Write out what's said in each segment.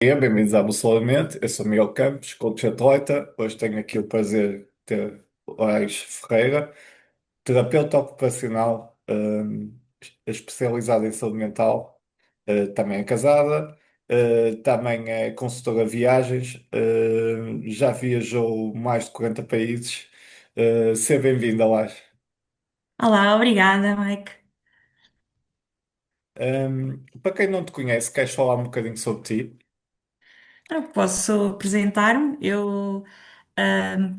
Bem-vindos à Bussolamente. Eu sou Miguel Campos, coach atleta. Hoje tenho aqui o prazer de ter Laís Ferreira, terapeuta ocupacional, especializada em saúde mental. Também é casada, também é consultora de viagens, já viajou mais de 40 países. Seja bem-vinda, Laís. Olá, obrigada, Mike. Para quem não te conhece, queres falar um bocadinho sobre ti? Eu posso apresentar-me. Eu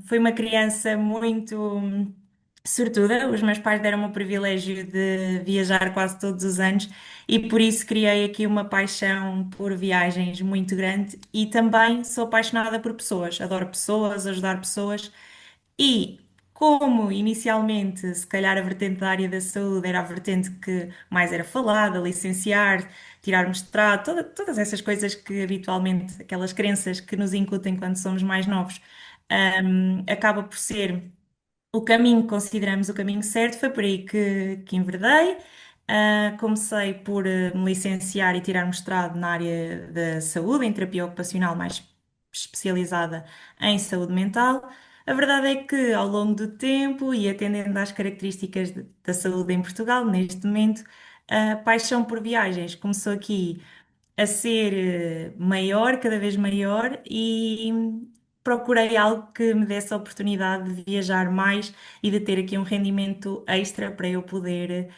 fui uma criança muito sortuda. Os meus pais deram-me o privilégio de viajar quase todos os anos e por isso criei aqui uma paixão por viagens muito grande e também sou apaixonada por pessoas. Adoro pessoas, ajudar pessoas. E como inicialmente, se calhar a vertente da área da saúde era a vertente que mais era falada, licenciar, tirar mestrado, todas essas coisas que habitualmente, aquelas crenças que nos incutem quando somos mais novos, acaba por ser o caminho que consideramos o caminho certo, foi por aí que enverdei. Comecei por me licenciar e tirar mestrado na área da saúde, em terapia ocupacional, mais especializada em saúde mental. A verdade é que, ao longo do tempo e atendendo às características da saúde em Portugal, neste momento, a paixão por viagens começou aqui a ser maior, cada vez maior, e procurei algo que me desse a oportunidade de viajar mais e de ter aqui um rendimento extra para eu poder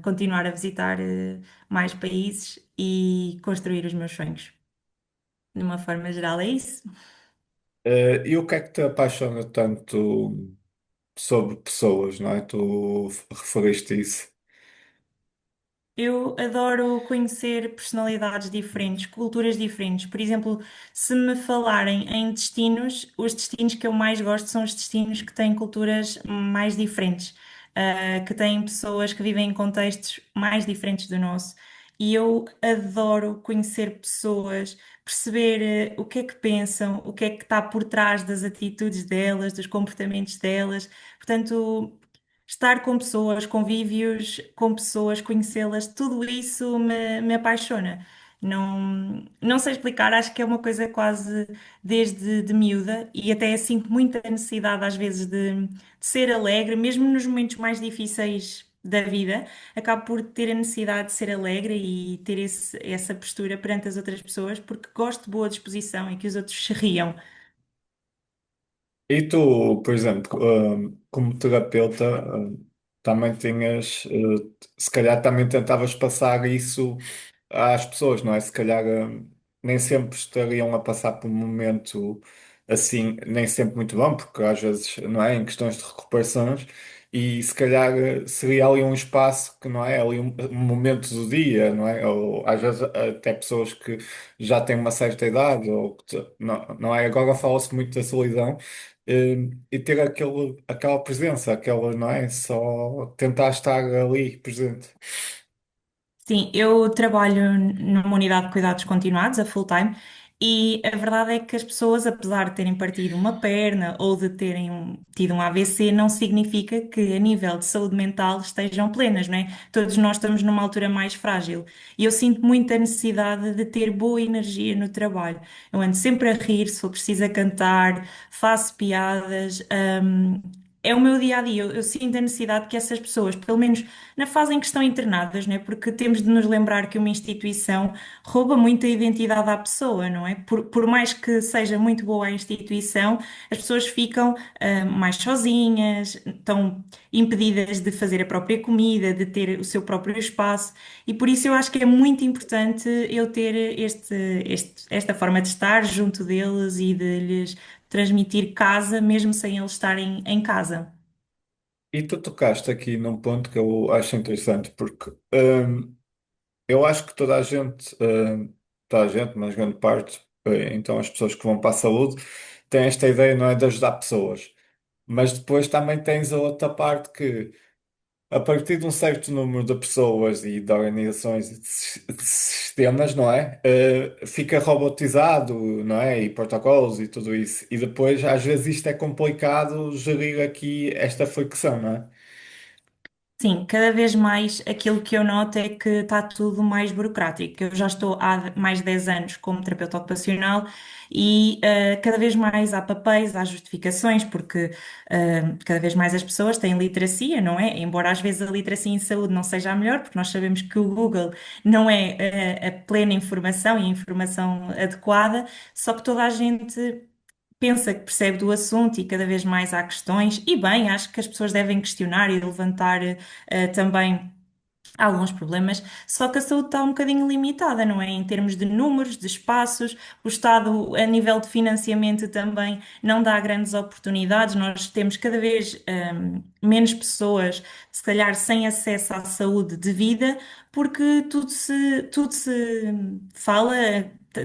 continuar a visitar mais países e construir os meus sonhos. De uma forma geral, é isso. E o que é que te apaixona tanto sobre pessoas, não é? Tu referiste isso. Eu adoro conhecer personalidades diferentes, culturas diferentes. Por exemplo, se me falarem em destinos, os destinos que eu mais gosto são os destinos que têm culturas mais diferentes, que têm pessoas que vivem em contextos mais diferentes do nosso. E eu adoro conhecer pessoas, perceber, o que é que pensam, o que é que está por trás das atitudes delas, dos comportamentos delas. Portanto, estar com pessoas, convívios com pessoas, conhecê-las, tudo isso me apaixona. Não sei explicar, acho que é uma coisa quase desde de miúda e até sinto muita necessidade às vezes de ser alegre, mesmo nos momentos mais difíceis da vida, acabo por ter a necessidade de ser alegre e ter essa postura perante as outras pessoas porque gosto de boa disposição e que os outros se riam. E tu, por exemplo, como terapeuta, também tinhas, se calhar também tentavas passar isso às pessoas, não é? Se calhar, nem sempre estariam a passar por um momento assim, nem sempre muito bom, porque às vezes, não é? Em questões de recuperações, e se calhar seria ali um espaço que não é ali um momento do dia, não é? Ou às vezes até pessoas que já têm uma certa idade, ou não é? Agora fala-se muito da solidão e ter aquela presença, aquela, não é? Só tentar estar ali presente. Sim, eu trabalho numa unidade de cuidados continuados, a full-time, e a verdade é que as pessoas, apesar de terem partido uma perna ou de terem tido um AVC, não significa que a nível de saúde mental estejam plenas, não é? Todos nós estamos numa altura mais frágil e eu sinto muita necessidade de ter boa energia no trabalho. Eu ando sempre a rir, se for preciso a cantar, faço piadas, é o meu dia a dia. Eu sinto a necessidade que essas pessoas, pelo menos na fase em que estão internadas, não é? Porque temos de nos lembrar que uma instituição rouba muito a identidade à pessoa, não é? Por mais que seja muito boa a instituição, as pessoas ficam mais sozinhas, estão impedidas de fazer a própria comida, de ter o seu próprio espaço, e por isso eu acho que é muito importante eu ter esta forma de estar junto deles e de lhes transmitir casa, mesmo sem eles estarem em casa. E tu tocaste aqui num ponto que eu acho interessante, porque eu acho que toda a gente, mas grande parte, então as pessoas que vão para a saúde, têm esta ideia, não é, de ajudar pessoas. Mas depois também tens a outra parte que a partir de um certo número de pessoas e de organizações e de sistemas, não é? Fica robotizado, não é? E protocolos e tudo isso. E depois, às vezes, isto é complicado gerir aqui esta fricção, não é? Sim, cada vez mais aquilo que eu noto é que está tudo mais burocrático. Eu já estou há mais de 10 anos como terapeuta ocupacional e cada vez mais há papéis, há justificações, porque cada vez mais as pessoas têm literacia, não é? Embora às vezes a literacia em saúde não seja a melhor, porque nós sabemos que o Google não é a plena informação e a informação adequada, só que toda a gente pensa que percebe do assunto e cada vez mais há questões, e bem, acho que as pessoas devem questionar e levantar também alguns problemas, só que a saúde está um bocadinho limitada, não é? Em termos de números, de espaços, o Estado, a nível de financiamento, também não dá grandes oportunidades. Nós temos cada vez menos pessoas, se calhar, sem acesso à saúde devida, porque tudo se fala,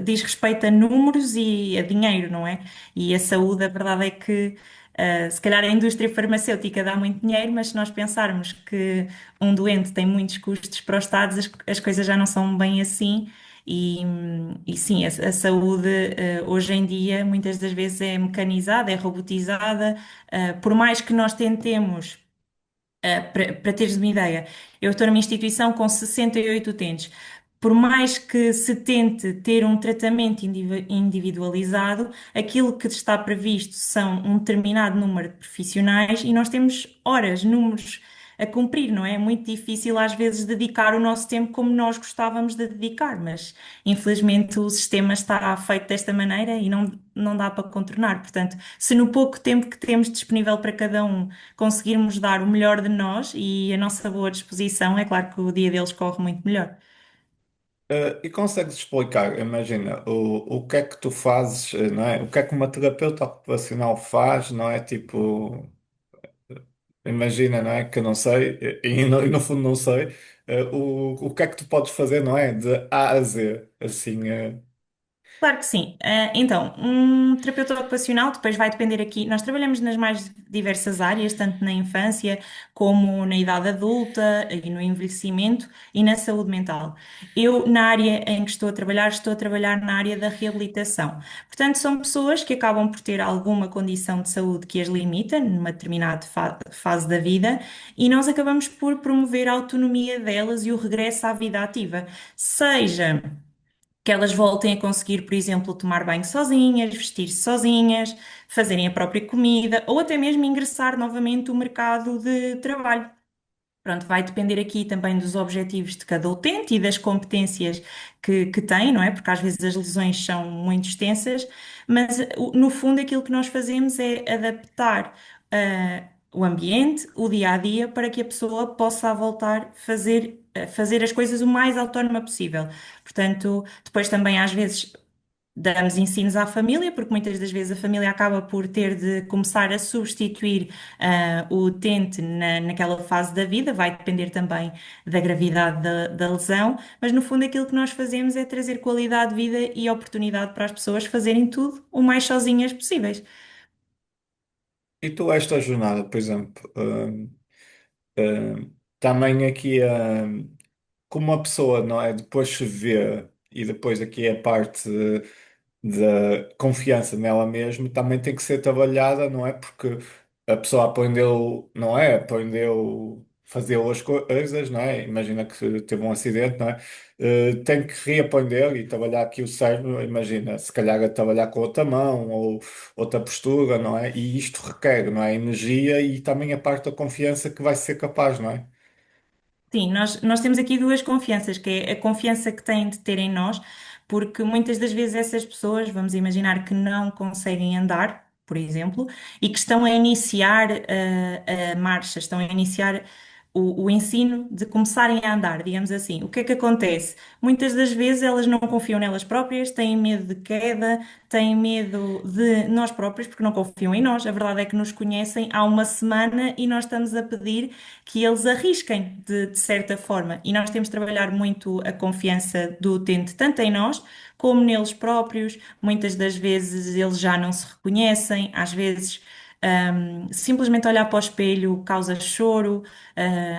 diz respeito a números e a dinheiro, não é? E a saúde, a verdade é que. Se calhar a indústria farmacêutica dá muito dinheiro, mas se nós pensarmos que um doente tem muitos custos para os Estados, as coisas já não são bem assim. E sim, a saúde hoje em dia muitas das vezes é mecanizada, é robotizada. Por mais que nós tentemos para teres uma ideia, eu estou numa instituição com 68 utentes. Por mais que se tente ter um tratamento individualizado, aquilo que está previsto são um determinado número de profissionais e nós temos horas, números a cumprir, não é? É muito difícil às vezes dedicar o nosso tempo como nós gostávamos de dedicar, mas infelizmente o sistema está feito desta maneira e não dá para contornar. Portanto, se no pouco tempo que temos disponível para cada um conseguirmos dar o melhor de nós e a nossa boa disposição, é claro que o dia deles corre muito melhor. E consegues explicar, imagina, o que é que tu fazes, não é? O que é que uma terapeuta ocupacional faz, não é? Tipo, imagina, não é? Que eu não sei, e no fundo não sei, o que é que tu podes fazer, não é? De A a Z, assim, Claro que sim. Então, um terapeuta ocupacional depois vai depender aqui. Nós trabalhamos nas mais diversas áreas, tanto na infância como na idade adulta e no envelhecimento e na saúde mental. Eu, na área em que estou a trabalhar na área da reabilitação. Portanto, são pessoas que acabam por ter alguma condição de saúde que as limita numa determinada fase da vida e nós acabamos por promover a autonomia delas e o regresso à vida ativa. Seja que elas voltem a conseguir, por exemplo, tomar banho sozinhas, vestir-se sozinhas, fazerem a própria comida ou até mesmo ingressar novamente no mercado de trabalho. Pronto, vai depender aqui também dos objetivos de cada utente e das competências que tem, não é? Porque às vezes as lesões são muito extensas, mas no fundo aquilo que nós fazemos é adaptar o ambiente, o dia a dia, para que a pessoa possa voltar a fazer as coisas o mais autónoma possível. Portanto, depois também às vezes damos ensinos à família, porque muitas das vezes a família acaba por ter de começar a substituir o utente naquela fase da vida, vai depender também da gravidade da lesão, mas no fundo aquilo que nós fazemos é trazer qualidade de vida e oportunidade para as pessoas fazerem tudo o mais sozinhas possíveis. e tu esta jornada, por exemplo, também aqui, como uma pessoa, não é? Depois se vê, e depois aqui é a parte da confiança nela mesma, também tem que ser trabalhada, não é? Porque a pessoa aprendeu, não é? Aprendeu fazer as coisas, não é? Imagina que teve um acidente, não é? Tem que reaprender e trabalhar aqui o cérebro, imagina, se calhar a trabalhar com outra mão ou outra postura, não é? E isto requer, não é? Energia e também a parte da confiança que vai ser capaz, não é? Sim, nós temos aqui duas confianças, que é a confiança que têm de ter em nós, porque muitas das vezes essas pessoas, vamos imaginar que não conseguem andar, por exemplo, e que estão a iniciar a marcha, estão a iniciar o ensino de começarem a andar, digamos assim. O que é que acontece? Muitas das vezes elas não confiam nelas próprias, têm medo de queda, têm medo de nós próprios, porque não confiam em nós. A verdade é que nos conhecem há uma semana e nós estamos a pedir que eles arrisquem de certa forma. E nós temos de trabalhar muito a confiança do utente, tanto em nós como neles próprios. Muitas das vezes eles já não se reconhecem, às vezes. Simplesmente olhar para o espelho causa choro,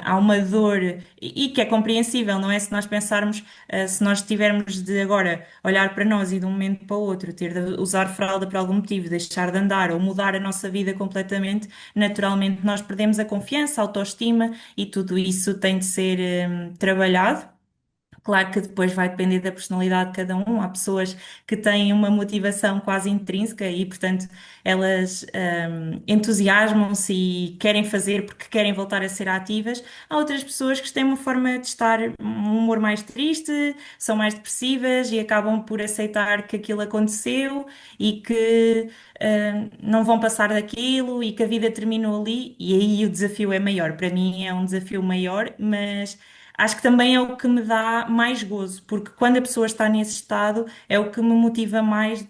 há uma dor e que é compreensível, não é? Se nós pensarmos, se nós tivermos de agora olhar para nós e de um momento para o outro ter de usar fralda por algum motivo, deixar de andar ou mudar a nossa vida completamente, naturalmente nós perdemos a confiança, a autoestima e tudo isso tem de ser, trabalhado. Claro que depois vai depender da personalidade de cada um. Há pessoas que têm uma motivação quase intrínseca e, portanto, elas entusiasmam-se e querem fazer porque querem voltar a ser ativas. Há outras pessoas que têm uma forma de estar, um humor mais triste, são mais depressivas e acabam por aceitar que aquilo aconteceu e que não vão passar daquilo e que a vida terminou ali. E aí o desafio é maior. Para mim é um desafio maior, mas. Acho que também é o que me dá mais gozo, porque quando a pessoa está nesse estado é o que me motiva mais,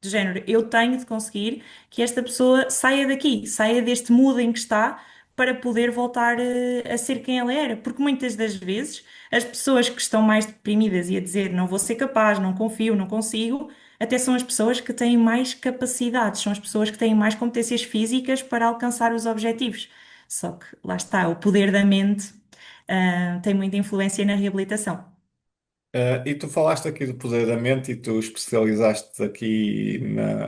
de género. Eu tenho de conseguir que esta pessoa saia daqui, saia deste mood em que está, para poder voltar a ser quem ela era. Porque muitas das vezes as pessoas que estão mais deprimidas e a dizer não vou ser capaz, não confio, não consigo, até são as pessoas que têm mais capacidades, são as pessoas que têm mais competências físicas para alcançar os objetivos. Só que lá está, o poder da mente tem muita influência na reabilitação. E tu falaste aqui do poder da mente e tu especializaste aqui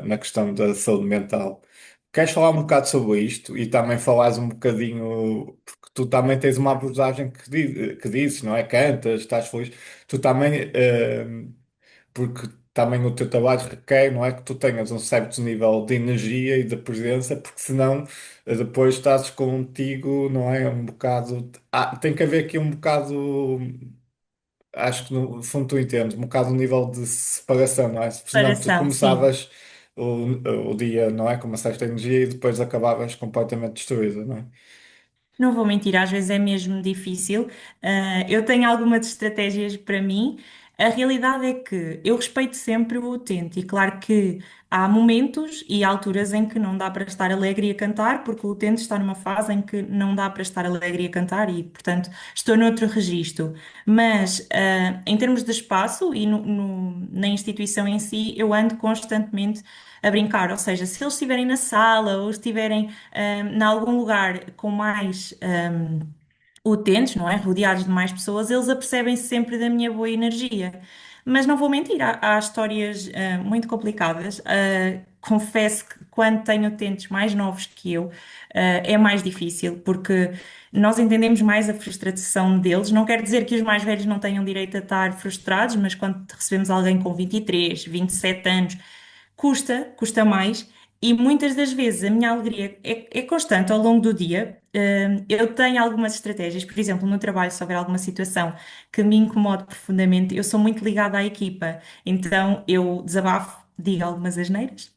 na questão da saúde mental. Queres falar um bocado sobre isto e também falares um bocadinho, porque tu também tens uma abordagem que dizes, não é? Cantas, estás feliz. Tu também, porque também o teu trabalho requer, não é? Que tu tenhas um certo nível de energia e de presença, porque senão depois estás contigo, não é? Um bocado. Tem que haver aqui um bocado. Acho que no fundo tu entendes, um bocado o nível de separação, não é? Senão tu Preparação, sim. começavas o dia, não é? Com uma certa energia e depois acabavas completamente destruída, não é? Não vou mentir, às vezes é mesmo difícil. Eu tenho algumas estratégias para mim. A realidade é que eu respeito sempre o utente, e claro que há momentos e alturas em que não dá para estar alegre e a cantar, porque o utente está numa fase em que não dá para estar alegre e a cantar, e portanto estou noutro registro. Mas em termos de espaço e na instituição em si, eu ando constantemente a brincar, ou seja, se eles estiverem na sala ou estiverem em algum lugar com mais utentes, não é? Rodeados de mais pessoas, eles apercebem-se sempre da minha boa energia. Mas não vou mentir, há histórias muito complicadas. Confesso que quando tenho utentes mais novos que eu, é mais difícil, porque nós entendemos mais a frustração deles. Não quer dizer que os mais velhos não tenham direito a estar frustrados, mas quando recebemos alguém com 23, 27 anos, custa mais. E muitas das vezes a minha alegria é constante ao longo do dia. Eu tenho algumas estratégias, por exemplo, no trabalho, se houver alguma situação que me incomode profundamente, eu sou muito ligada à equipa, então eu desabafo, digo algumas asneiras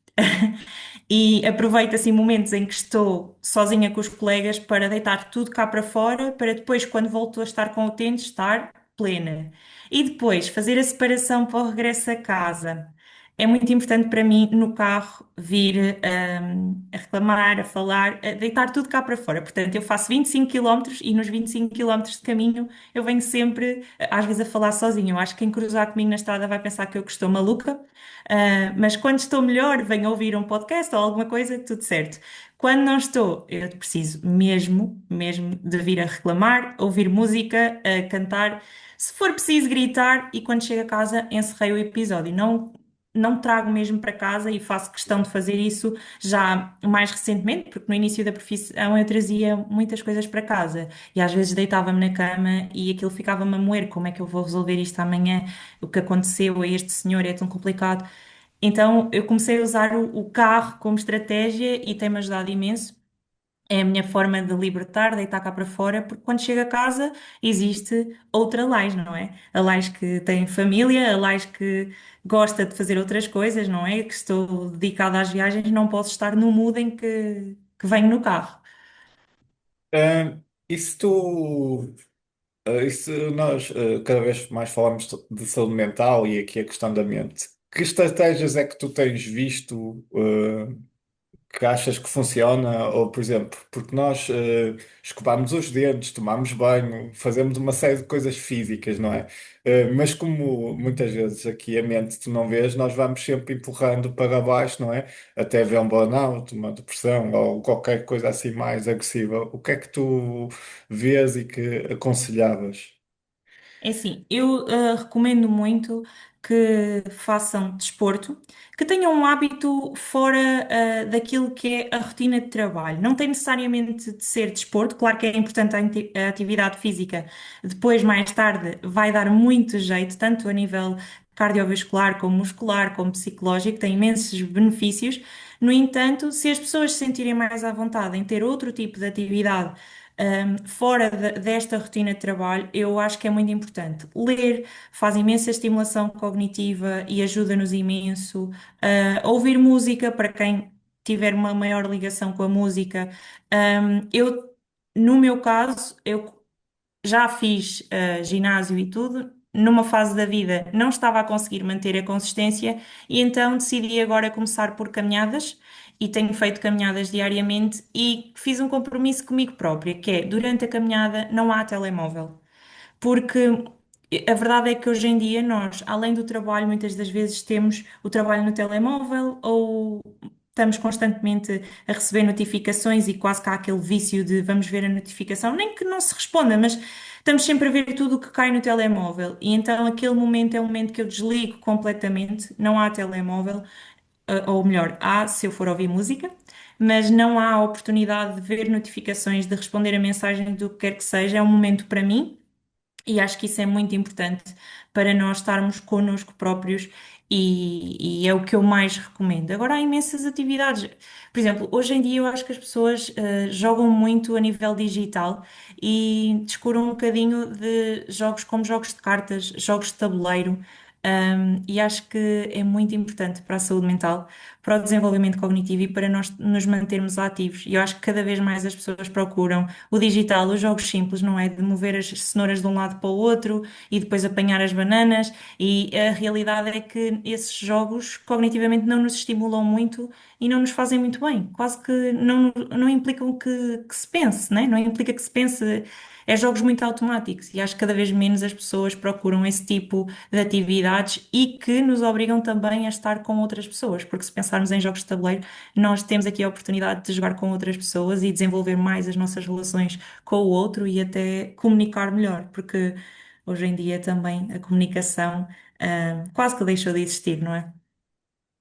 e aproveito assim momentos em que estou sozinha com os colegas para deitar tudo cá para fora, para depois, quando volto a estar com utentes, estar plena. E depois fazer a separação para o regresso a casa. É muito importante para mim no carro vir a reclamar, a falar, a deitar tudo cá para fora. Portanto, eu faço 25 quilómetros e nos 25 quilómetros de caminho eu venho sempre, às vezes, a falar sozinha. Eu acho que quem cruzar comigo na estrada vai pensar que eu que estou maluca. Mas quando estou melhor, venho ouvir um podcast ou alguma coisa, tudo certo. Quando não estou, eu preciso mesmo de vir a reclamar, ouvir música, a cantar. Se for preciso gritar, e quando chego a casa, encerrei o episódio. Não trago mesmo para casa e faço questão de fazer isso já mais recentemente, porque no início da profissão eu trazia muitas coisas para casa e às vezes deitava-me na cama e aquilo ficava-me a moer. Como é que eu vou resolver isto amanhã? O que aconteceu a este senhor é tão complicado. Então eu comecei a usar o carro como estratégia e tem-me ajudado imenso. É a minha forma de libertar, deitar cá para fora, porque quando chego a casa existe outra Lais, não é? A Lais que tem família, a Lais que gosta de fazer outras coisas, não é? Que estou dedicada às viagens, não posso estar no mood em que venho no carro. E se tu, e se nós cada vez mais falamos de saúde mental e aqui a questão da mente, que estratégias é que tu tens visto? que achas que funciona? Ou, por exemplo, porque nós escovamos os dentes, tomamos banho, fazemos uma série de coisas físicas, não é? Mas como muitas vezes aqui a mente tu não vês, nós vamos sempre empurrando para baixo, não é? Até haver um burnout, uma depressão ou qualquer coisa assim mais agressiva. O que é que tu vês e que aconselhavas? É assim, eu recomendo muito que façam desporto, que tenham um hábito fora daquilo que é a rotina de trabalho. Não tem necessariamente de ser desporto, claro que é importante a atividade física. Depois, mais tarde, vai dar muito jeito, tanto a nível cardiovascular, como muscular, como psicológico, tem imensos benefícios. No entanto, se as pessoas se sentirem mais à vontade em ter outro tipo de atividade, fora desta rotina de trabalho, eu acho que é muito importante. Ler faz imensa estimulação cognitiva e ajuda-nos imenso. Ouvir música, para quem tiver uma maior ligação com a música. No meu caso, eu já fiz ginásio e tudo. Numa fase da vida não estava a conseguir manter a consistência e então decidi agora começar por caminhadas e tenho feito caminhadas diariamente e fiz um compromisso comigo própria, que é durante a caminhada não há telemóvel. Porque a verdade é que hoje em dia nós, além do trabalho, muitas das vezes temos o trabalho no telemóvel ou estamos constantemente a receber notificações e quase que há aquele vício de vamos ver a notificação, nem que não se responda, mas estamos sempre a ver tudo o que cai no telemóvel. E então aquele momento é um momento que eu desligo completamente, não há telemóvel, ou melhor, há se eu for ouvir música. Mas não há a oportunidade de ver notificações, de responder a mensagem do que quer que seja, é um momento para mim e acho que isso é muito importante para nós estarmos connosco próprios e é o que eu mais recomendo. Agora há imensas atividades. Por exemplo, hoje em dia eu acho que as pessoas jogam muito a nível digital e descuram um bocadinho de jogos como jogos de cartas, jogos de tabuleiro. E acho que é muito importante para a saúde mental, para o desenvolvimento cognitivo e para nós nos mantermos ativos. E eu acho que cada vez mais as pessoas procuram o digital, os jogos simples, não é? De mover as cenouras de um lado para o outro e depois apanhar as bananas. E a realidade é que esses jogos cognitivamente não nos estimulam muito e não nos fazem muito bem. Quase que não implicam que se pense, né? Não implica que se pense. É jogos muito automáticos e acho que cada vez menos as pessoas procuram esse tipo de atividades e que nos obrigam também a estar com outras pessoas, porque se pensarmos em jogos de tabuleiro, nós temos aqui a oportunidade de jogar com outras pessoas e desenvolver mais as nossas relações com o outro e até comunicar melhor, porque hoje em dia também a comunicação, quase que deixou de existir, não é?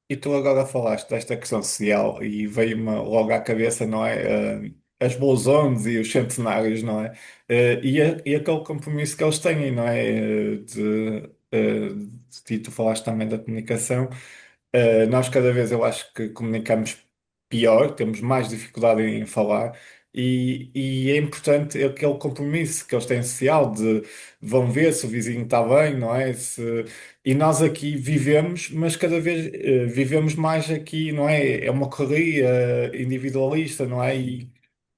E tu agora falaste desta questão social e veio-me logo à cabeça, não é? As blusons e os centenários, não é? E aquele compromisso que eles têm, não é? E tu falaste também da comunicação. Nós cada vez eu acho que comunicamos pior, temos mais dificuldade em falar. E é importante aquele compromisso que eles têm social de vão ver se o vizinho está bem, não é? E nós aqui vivemos, mas cada vez vivemos mais aqui, não é? É uma correria individualista, não é? E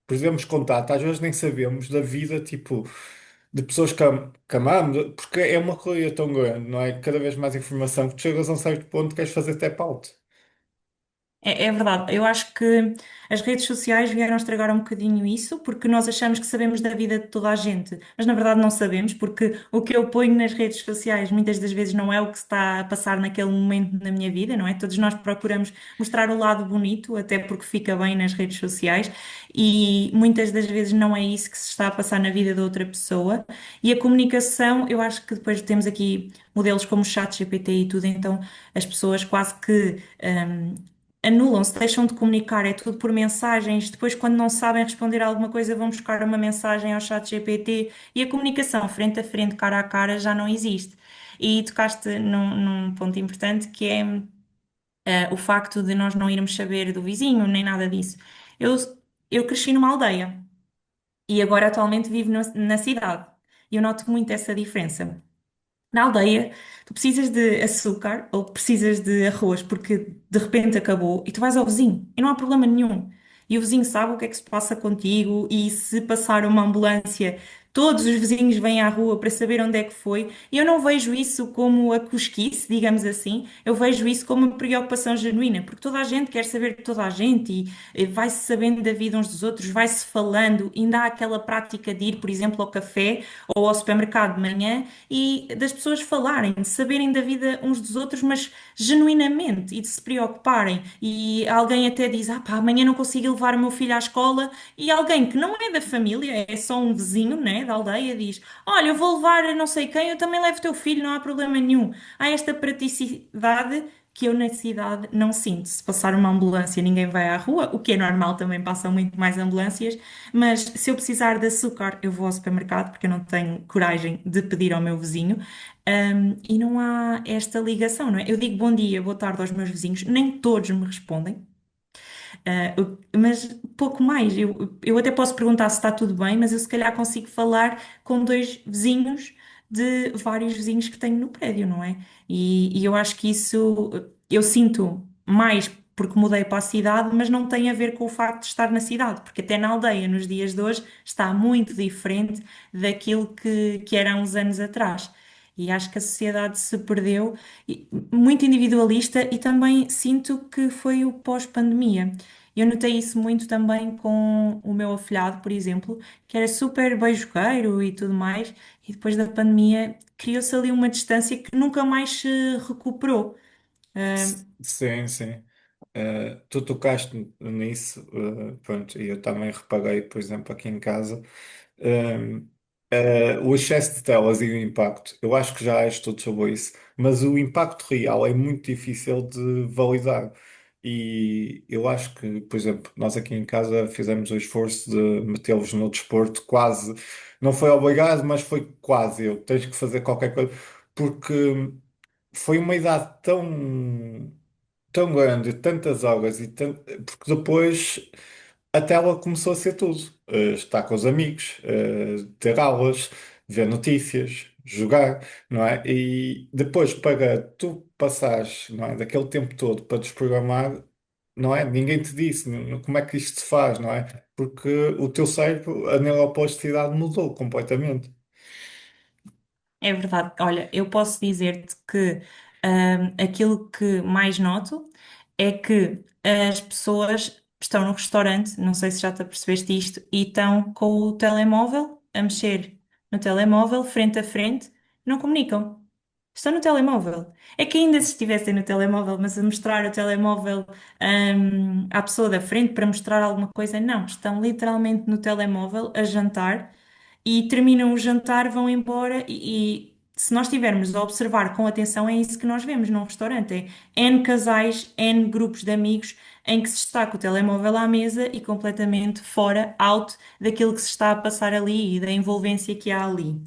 perdemos contato, às vezes nem sabemos da vida, tipo, de pessoas que amamos, porque é uma correria tão grande, não é? Cada vez mais informação que tu chegas a um certo ponto que queres fazer tap out. É verdade, eu acho que as redes sociais vieram estragar um bocadinho isso, porque nós achamos que sabemos da vida de toda a gente, mas na verdade não sabemos, porque o que eu ponho nas redes sociais muitas das vezes não é o que se está a passar naquele momento na minha vida, não é? Todos nós procuramos mostrar o lado bonito, até porque fica bem nas redes sociais, e muitas das vezes não é isso que se está a passar na vida de outra pessoa. E a comunicação, eu acho que depois temos aqui modelos como o ChatGPT e tudo, então as pessoas quase que. Anulam-se, deixam de comunicar, é tudo por mensagens. Depois, quando não sabem responder a alguma coisa, vão buscar uma mensagem ao chat GPT e a comunicação frente a frente, cara a cara, já não existe. E tocaste num ponto importante que é o facto de nós não irmos saber do vizinho, nem nada disso. Eu, eu cresci numa aldeia e agora atualmente vivo na cidade. E eu noto muito essa diferença. Na aldeia, tu precisas de açúcar ou precisas de arroz porque de repente acabou e tu vais ao vizinho e não há problema nenhum. E o vizinho sabe o que é que se passa contigo e se passar uma ambulância, todos os vizinhos vêm à rua para saber onde é que foi. E eu não vejo isso como a cosquice, digamos assim, eu vejo isso como uma preocupação genuína, porque toda a gente quer saber de toda a gente e vai-se sabendo da vida uns dos outros, vai-se falando, ainda há aquela prática de ir, por exemplo, ao café ou ao supermercado de manhã e das pessoas falarem, de saberem da vida uns dos outros, mas genuinamente e de se preocuparem. E alguém até diz: Ah, pá, amanhã não consigo levar o meu filho à escola. E alguém que não é da família, é só um vizinho, né, da aldeia, diz: Olha, eu vou levar a não sei quem, eu também levo o teu filho, não há problema nenhum. Há esta praticidade que eu na cidade não sinto. Se passar uma ambulância, ninguém vai à rua, o que é normal, também passam muito mais ambulâncias, mas se eu precisar de açúcar, eu vou ao supermercado, porque eu não tenho coragem de pedir ao meu vizinho. E não há esta ligação, não é? Eu digo bom dia, boa tarde aos meus vizinhos, nem todos me respondem. Mas pouco mais. Eu até posso perguntar se está tudo bem, mas eu se calhar consigo falar com dois vizinhos de vários vizinhos que tenho no prédio, não é? E eu acho que isso eu sinto mais porque mudei para a cidade, mas não tem a ver com o facto de estar na cidade, porque até na aldeia, nos dias de hoje, está muito diferente daquilo que era há uns anos atrás. E acho que a sociedade se perdeu, muito individualista, e também sinto que foi o pós-pandemia. Eu notei isso muito também com o meu afilhado, por exemplo, que era super beijoqueiro e tudo mais, e depois da pandemia criou-se ali uma distância que nunca mais se recuperou. Sim, sim. Tu tocaste nisso, pronto, e eu também reparei, por exemplo, aqui em casa, um, o excesso de telas e o impacto. Eu acho que já há estudos sobre isso, mas o impacto real é muito difícil de validar. E eu acho que, por exemplo, nós aqui em casa fizemos o esforço de metê-los no desporto, quase, não foi obrigado, mas foi quase. Eu tens que fazer qualquer coisa, porque foi uma idade tão grande, tantas horas, porque depois a tela começou a ser tudo. Estar com os amigos, ter aulas, ver notícias, jogar, não é? E depois para tu passares, não é, daquele tempo todo para desprogramar, não é? Ninguém te disse como é que isto se faz, não é? Porque o teu cérebro, a neuroplasticidade mudou completamente. É verdade. Olha, eu posso dizer-te que aquilo que mais noto é que as pessoas estão no restaurante, não sei se já te apercebeste isto, e estão com o telemóvel a mexer no telemóvel, frente a frente, não comunicam. Estão no telemóvel. É que ainda se estivessem no telemóvel, mas a mostrar o telemóvel, à pessoa da frente para mostrar alguma coisa, não. Estão literalmente no telemóvel a jantar e terminam o jantar, vão embora e se nós estivermos a observar com atenção, é isso que nós vemos num restaurante. É N casais, N grupos de amigos em que se está com o telemóvel à mesa e completamente fora, out daquilo que se está a passar ali e da envolvência que há ali.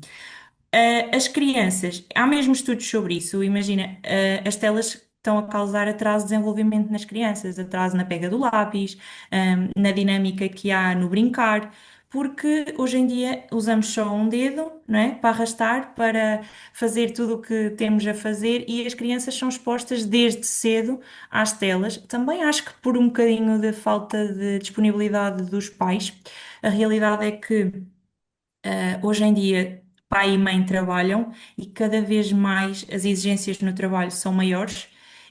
As crianças, há mesmo estudos sobre isso. Imagina, as telas estão a causar atraso de desenvolvimento nas crianças, atraso na pega do lápis, na dinâmica que há no brincar, porque hoje em dia usamos só um dedo, não é, para arrastar, para fazer tudo o que temos a fazer e as crianças são expostas desde cedo às telas. Também acho que por um bocadinho de falta de disponibilidade dos pais. A realidade é que hoje em dia, pai e mãe trabalham e cada vez mais as exigências no trabalho são maiores,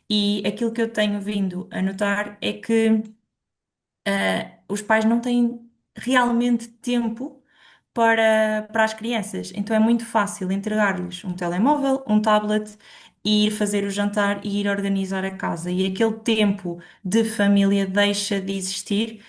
e aquilo que eu tenho vindo a notar é que os pais não têm realmente tempo para as crianças. Então é muito fácil entregar-lhes um telemóvel, um tablet e ir fazer o jantar e ir organizar a casa. E aquele tempo de família deixa de existir.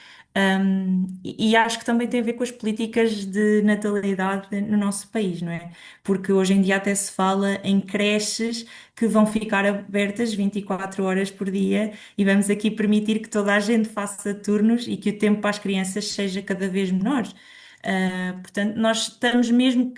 E acho que também tem a ver com as políticas de natalidade no nosso país, não é? Porque hoje em dia até se fala em creches que vão ficar abertas 24 horas por dia e vamos aqui permitir que toda a gente faça turnos e que o tempo para as crianças seja cada vez menor. Portanto, nós estamos mesmo,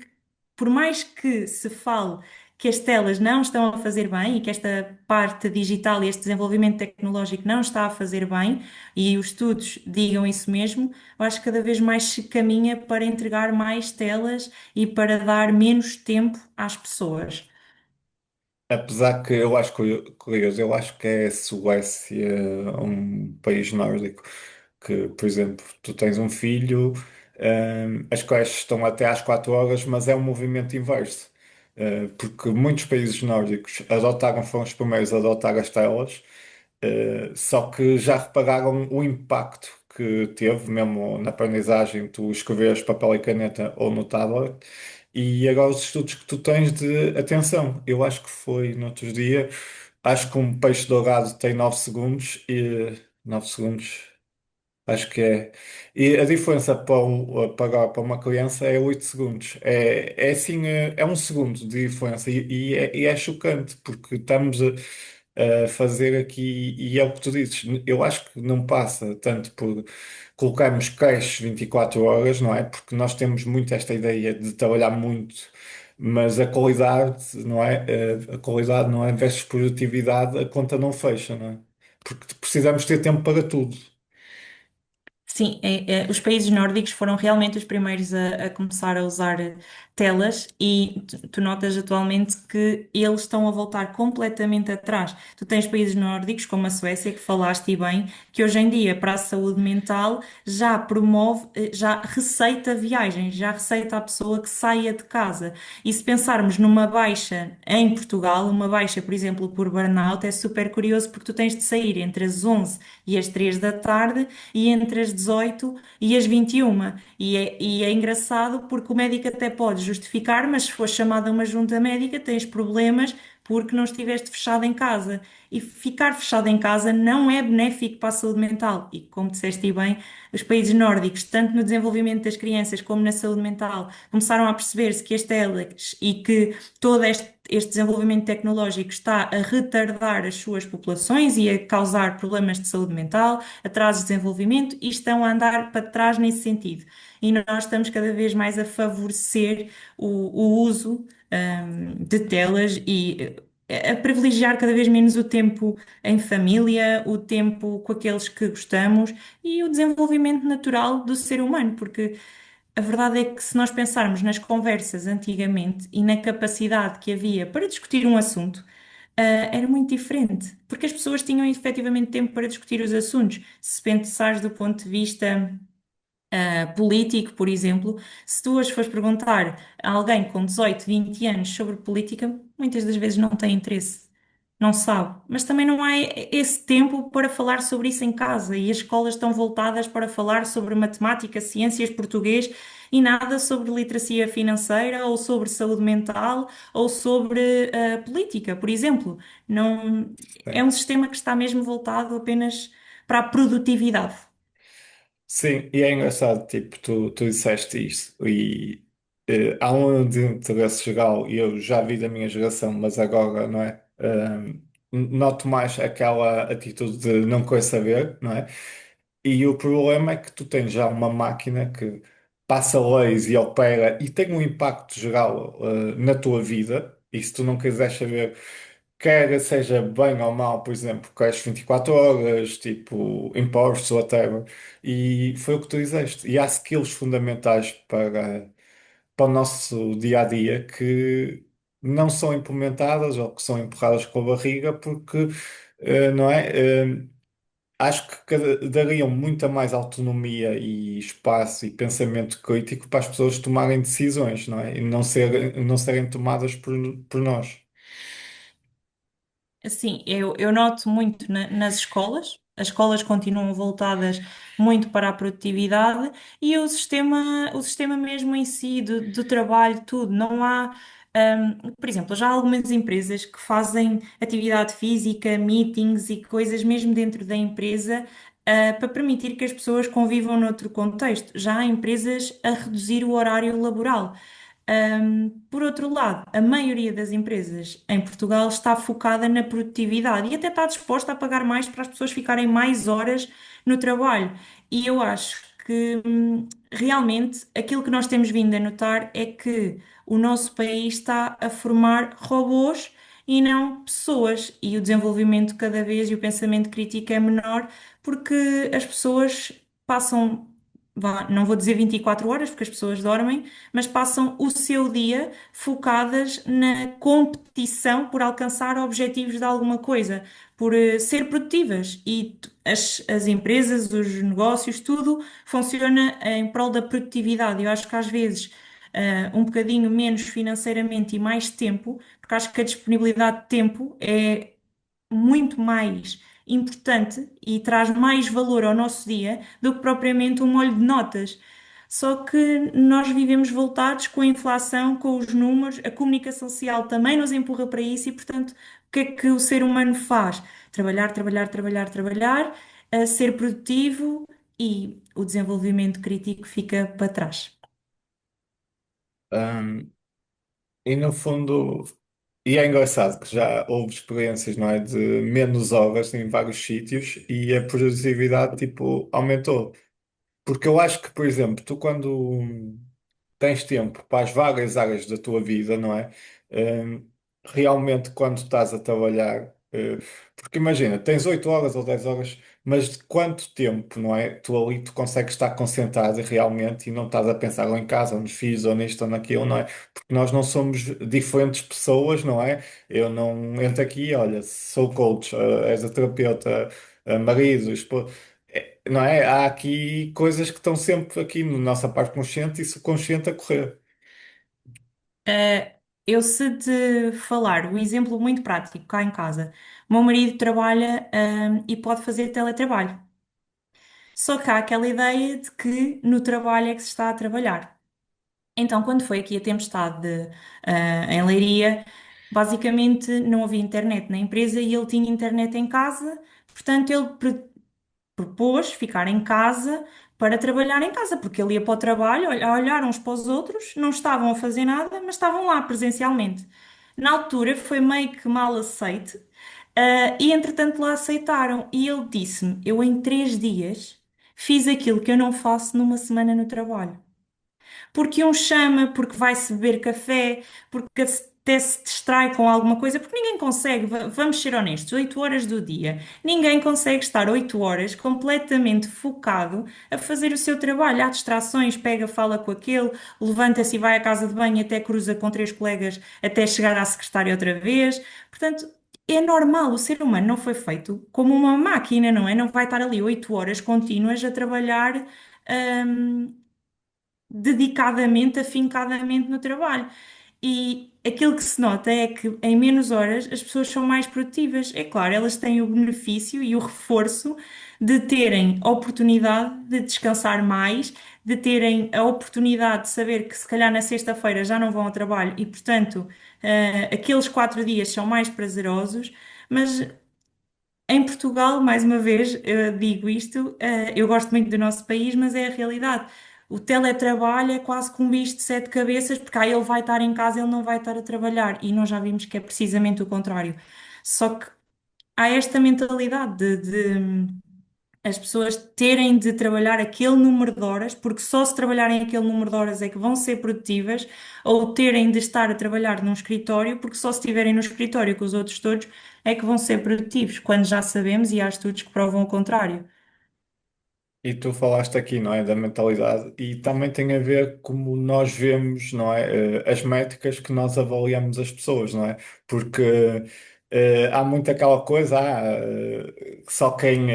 por mais que se fale que as telas não estão a fazer bem e que esta parte digital e este desenvolvimento tecnológico não está a fazer bem, e os estudos digam isso mesmo, eu acho que cada vez mais se caminha para entregar mais telas e para dar menos tempo às pessoas. Apesar que eu acho curioso, eu acho que é a Suécia um país nórdico que, por exemplo, tu tens um filho. As creches estão até às 4 horas, mas é um movimento inverso. Porque muitos países nórdicos adotaram, foram os primeiros a adotar as telas, só que já repararam o impacto que teve, mesmo na aprendizagem, tu escreveres papel e caneta ou no tablet, e agora os estudos que tu tens de atenção. Eu acho que foi no outro dia, acho que um peixe dourado tem 9 segundos e 9 segundos. Acho que é. E a diferença para uma criança é 8 segundos. É assim, é um segundo de diferença e é chocante porque estamos a fazer aqui, e é o que tu dizes, eu acho que não passa tanto por colocarmos creches 24 horas, não é? Porque nós temos muito esta ideia de trabalhar muito, mas a qualidade, não é? A qualidade, não é? Versus produtividade, a conta não fecha, não é? Porque precisamos ter tempo para tudo. Sim, os países nórdicos foram realmente os primeiros a começar a usar telas e tu notas atualmente que eles estão a voltar completamente atrás. Tu tens países nórdicos, como a Suécia, que falaste e bem, que hoje em dia, para a saúde mental, já promove, já receita viagens, já receita a pessoa que saia de casa. E se pensarmos numa baixa em Portugal, uma baixa, por exemplo, por burnout, é super curioso porque tu tens de sair entre as 11 e as 3 da tarde e entre as 18 e as 21. E é engraçado porque o médico até pode justificar, mas se for chamado a uma junta médica, tens problemas porque não estiveste fechado em casa. E ficar fechado em casa não é benéfico para a saúde mental. E como disseste e bem, os países nórdicos, tanto no desenvolvimento das crianças como na saúde mental, começaram a perceber-se que as telas e que todo este desenvolvimento tecnológico está a retardar as suas populações e a causar problemas de saúde mental, atrasos de desenvolvimento e estão a andar para trás nesse sentido. E nós estamos cada vez mais a favorecer o uso, de telas e a privilegiar cada vez menos o tempo em família, o tempo com aqueles que gostamos e o desenvolvimento natural do ser humano, porque a verdade é que se nós pensarmos nas conversas antigamente e na capacidade que havia para discutir um assunto, era muito diferente, porque as pessoas tinham efetivamente tempo para discutir os assuntos. Se pensares do ponto de vista político, por exemplo, se tu hoje fores perguntar a alguém com 18, 20 anos sobre política, muitas das vezes não tem interesse, não sabe. Mas também não há esse tempo para falar sobre isso em casa e as escolas estão voltadas para falar sobre matemática, ciências, português e nada sobre literacia financeira ou sobre saúde mental ou sobre política, por exemplo. Não, é um sistema que está mesmo voltado apenas para a produtividade. Sim, e é engraçado, tipo, tu disseste isso, e há um de interesse geral, e eu já vi da minha geração, mas agora, não é? Noto mais aquela atitude de não querer saber, não é? E o problema é que tu tens já uma máquina que passa leis e opera e tem um impacto geral, na tua vida, e se tu não quiseres saber quer seja bem ou mal, por exemplo, queres 24 horas, tipo, impostos, whatever, e foi o que tu disseste. E há skills fundamentais para o nosso dia a dia que não são implementadas ou que são empurradas com a barriga porque, não é? Acho que dariam muita mais autonomia e espaço e pensamento crítico para as pessoas tomarem decisões, não é? E não serem tomadas por nós. Assim, eu noto muito nas escolas, as escolas continuam voltadas muito para a produtividade e o sistema mesmo em si, do trabalho, tudo. Não há, por exemplo, já há algumas empresas que fazem atividade física, meetings e coisas mesmo dentro da empresa, para permitir que as pessoas convivam noutro contexto. Já há empresas a reduzir o horário laboral. Por outro lado, a maioria das empresas em Portugal está focada na produtividade e até está disposta a pagar mais para as pessoas ficarem mais horas no trabalho. E eu acho que realmente aquilo que nós temos vindo a notar é que o nosso país está a formar robôs e não pessoas, e o desenvolvimento cada vez e o pensamento crítico é menor porque as pessoas passam. não vou dizer 24 horas, porque as pessoas dormem, mas passam o seu dia focadas na competição por alcançar objetivos de alguma coisa, por ser produtivas. E as empresas, os negócios, tudo funciona em prol da produtividade. Eu acho que às vezes. Um bocadinho menos financeiramente e mais tempo, porque acho que a disponibilidade de tempo é muito mais importante e traz mais valor ao nosso dia do que propriamente um molho de notas. Só que nós vivemos voltados com a inflação, com os números, a comunicação social também nos empurra para isso e, portanto, o que é que o ser humano faz? Trabalhar, trabalhar, trabalhar, trabalhar, ser produtivo e o desenvolvimento crítico fica para trás. Um, e no fundo, e é engraçado que já houve experiências, não é, de menos horas em vários sítios e a produtividade, tipo, aumentou. Porque eu acho que, por exemplo, tu quando tens tempo para as várias áreas da tua vida, não é? Hum, realmente, quando estás a trabalhar, porque imagina, tens 8 horas ou 10 horas, mas de quanto tempo, não é? Tu ali tu consegues estar concentrado realmente e não estás a pensar ou em casa, ou nos filhos, ou nisto ou naquilo, não é? Porque nós não somos diferentes pessoas, não é? Eu não entro aqui, olha, sou coach, és a terapeuta, marido, esposa. Não é? Há aqui coisas que estão sempre aqui na nossa parte consciente e subconsciente a correr. Eu se te falar um exemplo muito prático cá em casa, o meu marido trabalha, e pode fazer teletrabalho. Só que há aquela ideia de que no trabalho é que se está a trabalhar. Então, quando foi aqui a tempestade em Leiria, basicamente não havia internet na empresa e ele tinha internet em casa, portanto, ele propôs ficar em casa para trabalhar em casa, porque ele ia para o trabalho, a olhar uns para os outros, não estavam a fazer nada, mas estavam lá presencialmente. Na altura foi meio que mal aceite, e entretanto lá aceitaram. E ele disse-me: Eu em 3 dias fiz aquilo que eu não faço numa semana no trabalho. Porque um chama, porque vai-se beber café, porque até se distrai com alguma coisa, porque ninguém consegue, vamos ser honestos, 8 horas do dia, ninguém consegue estar 8 horas completamente focado a fazer o seu trabalho. Há distrações, pega, fala com aquele, levanta-se e vai à casa de banho, até cruza com 3 colegas até chegar à secretária outra vez. Portanto, é normal, o ser humano não foi feito como uma máquina, não é? Não vai estar ali 8 horas contínuas a trabalhar, hum, dedicadamente, afincadamente no trabalho. E aquilo que se nota é que em menos horas as pessoas são mais produtivas. É claro, elas têm o benefício e o reforço de terem a oportunidade de descansar mais, de terem a oportunidade de saber que se calhar na sexta-feira já não vão ao trabalho e, portanto, aqueles 4 dias são mais prazerosos, mas em Portugal, mais uma vez, eu digo isto, eu gosto muito do nosso país, mas é a realidade. O teletrabalho é quase com um bicho de 7 cabeças, porque aí ele vai estar em casa, ele não vai estar a trabalhar. E nós já vimos que é precisamente o contrário. Só que há esta mentalidade de as pessoas terem de trabalhar aquele número de horas, porque só se trabalharem aquele número de horas é que vão ser produtivas, ou terem de estar a trabalhar num escritório, porque só se estiverem no escritório com os outros todos é que vão ser produtivos, quando já sabemos e há estudos que provam o contrário. E tu falaste aqui, não é, da mentalidade e também tem a ver como nós vemos, não é, as métricas que nós avaliamos as pessoas, não é? Porque há muito aquela coisa, que só quem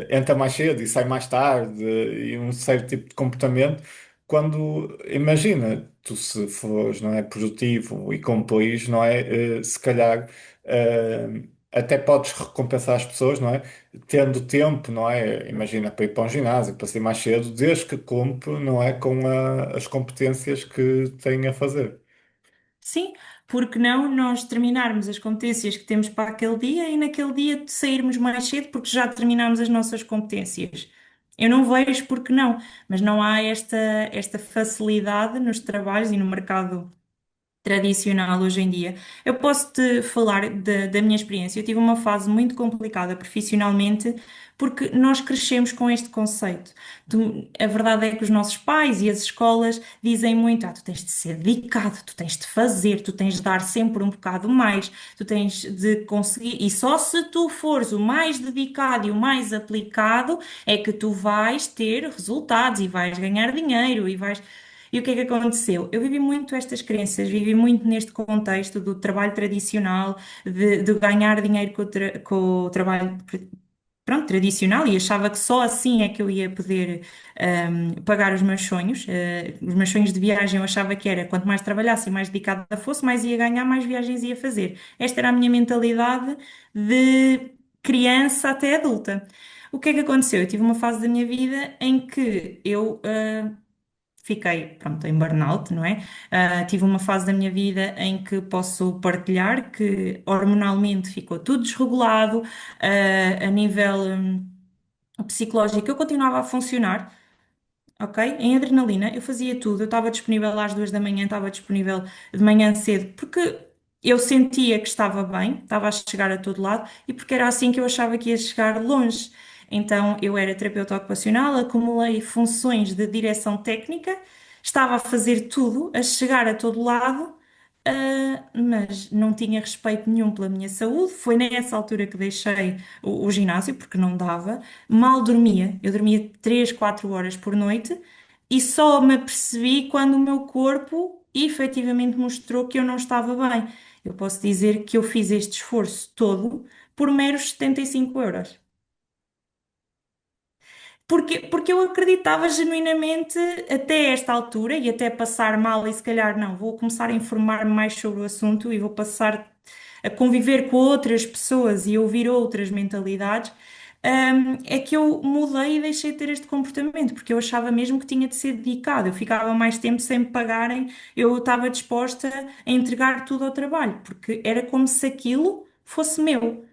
entra mais cedo e sai mais tarde e um certo tipo de comportamento, quando, imagina, tu se fores, não é, produtivo e cumprires, não é, se calhar até podes recompensar as pessoas, não é? Tendo tempo, não é? Imagina, para ir para um ginásio, para sair mais cedo, desde que cumpre, não é? Com as competências que tem a fazer. Sim, porque não nós terminarmos as competências que temos para aquele dia e naquele dia sairmos mais cedo porque já terminamos as nossas competências. Eu não vejo porque não, mas não há esta facilidade nos trabalhos e no mercado tradicional hoje em dia. Eu posso te falar da minha experiência. Eu tive uma fase muito complicada profissionalmente porque nós crescemos com este conceito. A verdade é que os nossos pais e as escolas dizem muito: tu tens de ser dedicado, tu tens de fazer, tu tens de dar sempre um bocado mais, tu tens de conseguir, e só se tu fores o mais dedicado e o mais aplicado é que tu vais ter resultados e vais ganhar dinheiro e vais. E o que é que aconteceu? Eu vivi muito estas crenças, vivi muito neste contexto do trabalho tradicional, de ganhar dinheiro com o trabalho, pronto, tradicional, e achava que só assim é que eu ia poder pagar os meus sonhos. Os meus sonhos de viagem eu achava que era quanto mais trabalhasse e mais dedicada fosse, mais ia ganhar, mais viagens ia fazer. Esta era a minha mentalidade de criança até adulta. O que é que aconteceu? Eu tive uma fase da minha vida em que eu fiquei, pronto, em burnout, não é? Tive uma fase da minha vida em que posso partilhar que hormonalmente ficou tudo desregulado, a nível psicológico eu continuava a funcionar, ok? Em adrenalina, eu fazia tudo. Eu estava disponível às 2 da manhã, estava disponível de manhã cedo, porque eu sentia que estava bem, estava a chegar a todo lado e porque era assim que eu achava que ia chegar longe. Então, eu era terapeuta ocupacional, acumulei funções de direção técnica, estava a fazer tudo, a chegar a todo lado, mas não tinha respeito nenhum pela minha saúde. Foi nessa altura que deixei o ginásio, porque não dava. Mal dormia, eu dormia 3 4 horas por noite e só me apercebi quando o meu corpo efetivamente mostrou que eu não estava bem. Eu posso dizer que eu fiz este esforço todo por meros 75 euros. Porque eu acreditava genuinamente até esta altura e até passar mal e se calhar não, vou começar a informar-me mais sobre o assunto e vou passar a conviver com outras pessoas e ouvir outras mentalidades, é que eu mudei e deixei de ter este comportamento, porque eu achava mesmo que tinha de ser dedicado. Eu ficava mais tempo sem me pagarem, eu estava disposta a entregar tudo ao trabalho, porque era como se aquilo fosse meu.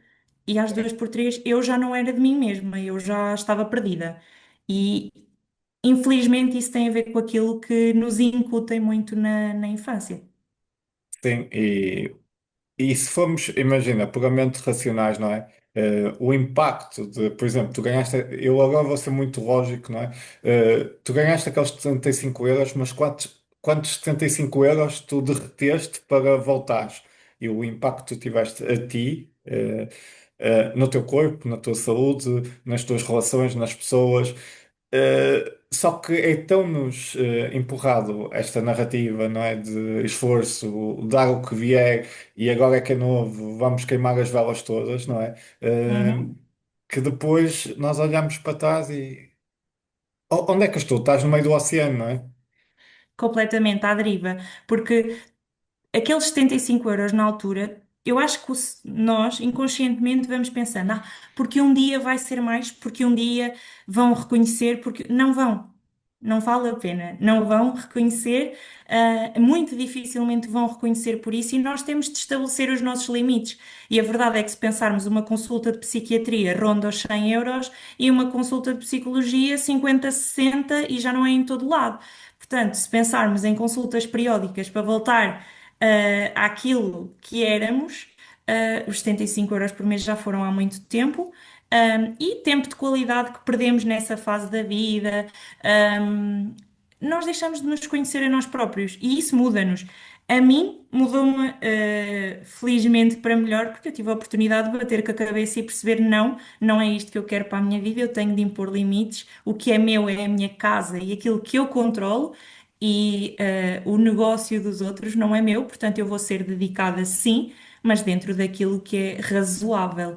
E às 2 por 3 eu já não era de mim mesma, eu já estava perdida. E infelizmente isso tem a ver com aquilo que nos incutem muito na infância. Sim, e se formos, imagina, puramente racionais, não é? O impacto de, por exemplo, tu ganhaste, eu agora vou ser muito lógico, não é? Tu ganhaste aqueles 75 euros, mas quantos 75 euros tu derreteste para voltares? E o impacto que tu tiveste a ti, no teu corpo, na tua saúde, nas tuas relações, nas pessoas. Só que é tão-nos empurrado esta narrativa, não é? De esforço, dar o que vier e agora é que é novo, vamos queimar as velas todas, não é? Uhum. Que depois nós olhamos para trás e onde é que estou? Estás no meio do oceano, não é? Completamente à deriva, porque aqueles 75 euros na altura, eu acho que nós inconscientemente vamos pensando, porque um dia vai ser mais, porque um dia vão reconhecer, porque não vão. Não vale a pena, não vão reconhecer, muito dificilmente vão reconhecer por isso, e nós temos de estabelecer os nossos limites. E a verdade é que, se pensarmos, uma consulta de psiquiatria ronda os 100 euros e uma consulta de psicologia 50, 60 e já não é em todo lado. Portanto, se pensarmos em consultas periódicas para voltar àquilo que éramos, os 75 euros por mês já foram há muito tempo. E tempo de qualidade que perdemos nessa fase da vida, um, nós deixamos de nos conhecer a nós próprios e isso muda-nos. A mim mudou-me, felizmente para melhor, porque eu tive a oportunidade de bater com a cabeça e perceber: não, não é isto que eu quero para a minha vida, eu tenho de impor limites. O que é meu é a minha casa e aquilo que eu controlo, e o negócio dos outros não é meu, portanto eu vou ser dedicada sim, mas dentro daquilo que é razoável.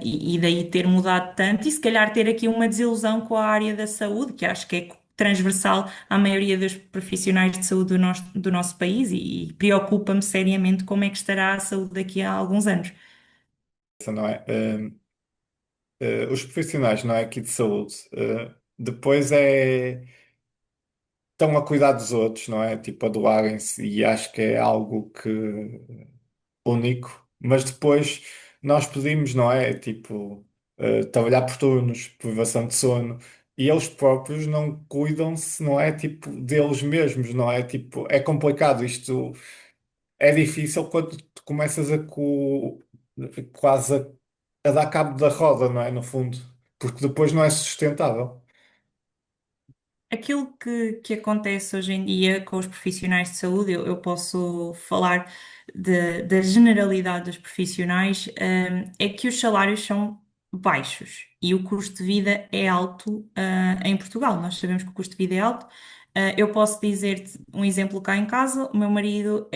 E daí ter mudado tanto e se calhar ter aqui uma desilusão com a área da saúde, que acho que é transversal à maioria dos profissionais de saúde do nosso país, e preocupa-me seriamente como é que estará a saúde daqui a alguns anos. Não é? Os profissionais, não é? Aqui de saúde, depois estão a cuidar dos outros, não é? Tipo, a doarem-se e acho que é algo que único, mas depois nós pedimos, não é? Tipo, trabalhar por turnos, privação de sono, e eles próprios não cuidam-se, não é? Tipo, deles mesmos, não é? Tipo, é complicado isto. é difícil quando tu começas quase a dar cabo da roda, não é? No fundo, porque depois não é sustentável. Aquilo que acontece hoje em dia com os profissionais de saúde, eu posso falar da generalidade dos profissionais, é que os salários são baixos e o custo de vida é alto, em Portugal. Nós sabemos que o custo de vida é alto. Eu posso dizer-te um exemplo cá em casa. O meu marido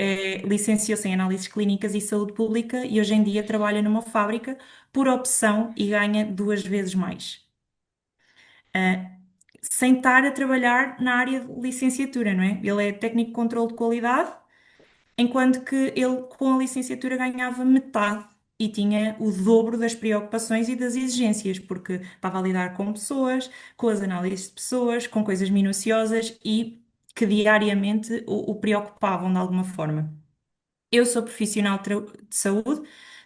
licenciou-se em análises clínicas e saúde pública e hoje em dia trabalha numa fábrica por opção e ganha duas vezes mais. Ah, sem estar a trabalhar na área de licenciatura, não é? Ele é técnico de controle de qualidade, enquanto que ele com a licenciatura ganhava metade e tinha o dobro das preocupações e das exigências, porque estava a lidar com pessoas, com as análises de pessoas, com coisas minuciosas e que diariamente o preocupavam de alguma forma. Eu sou profissional de saúde,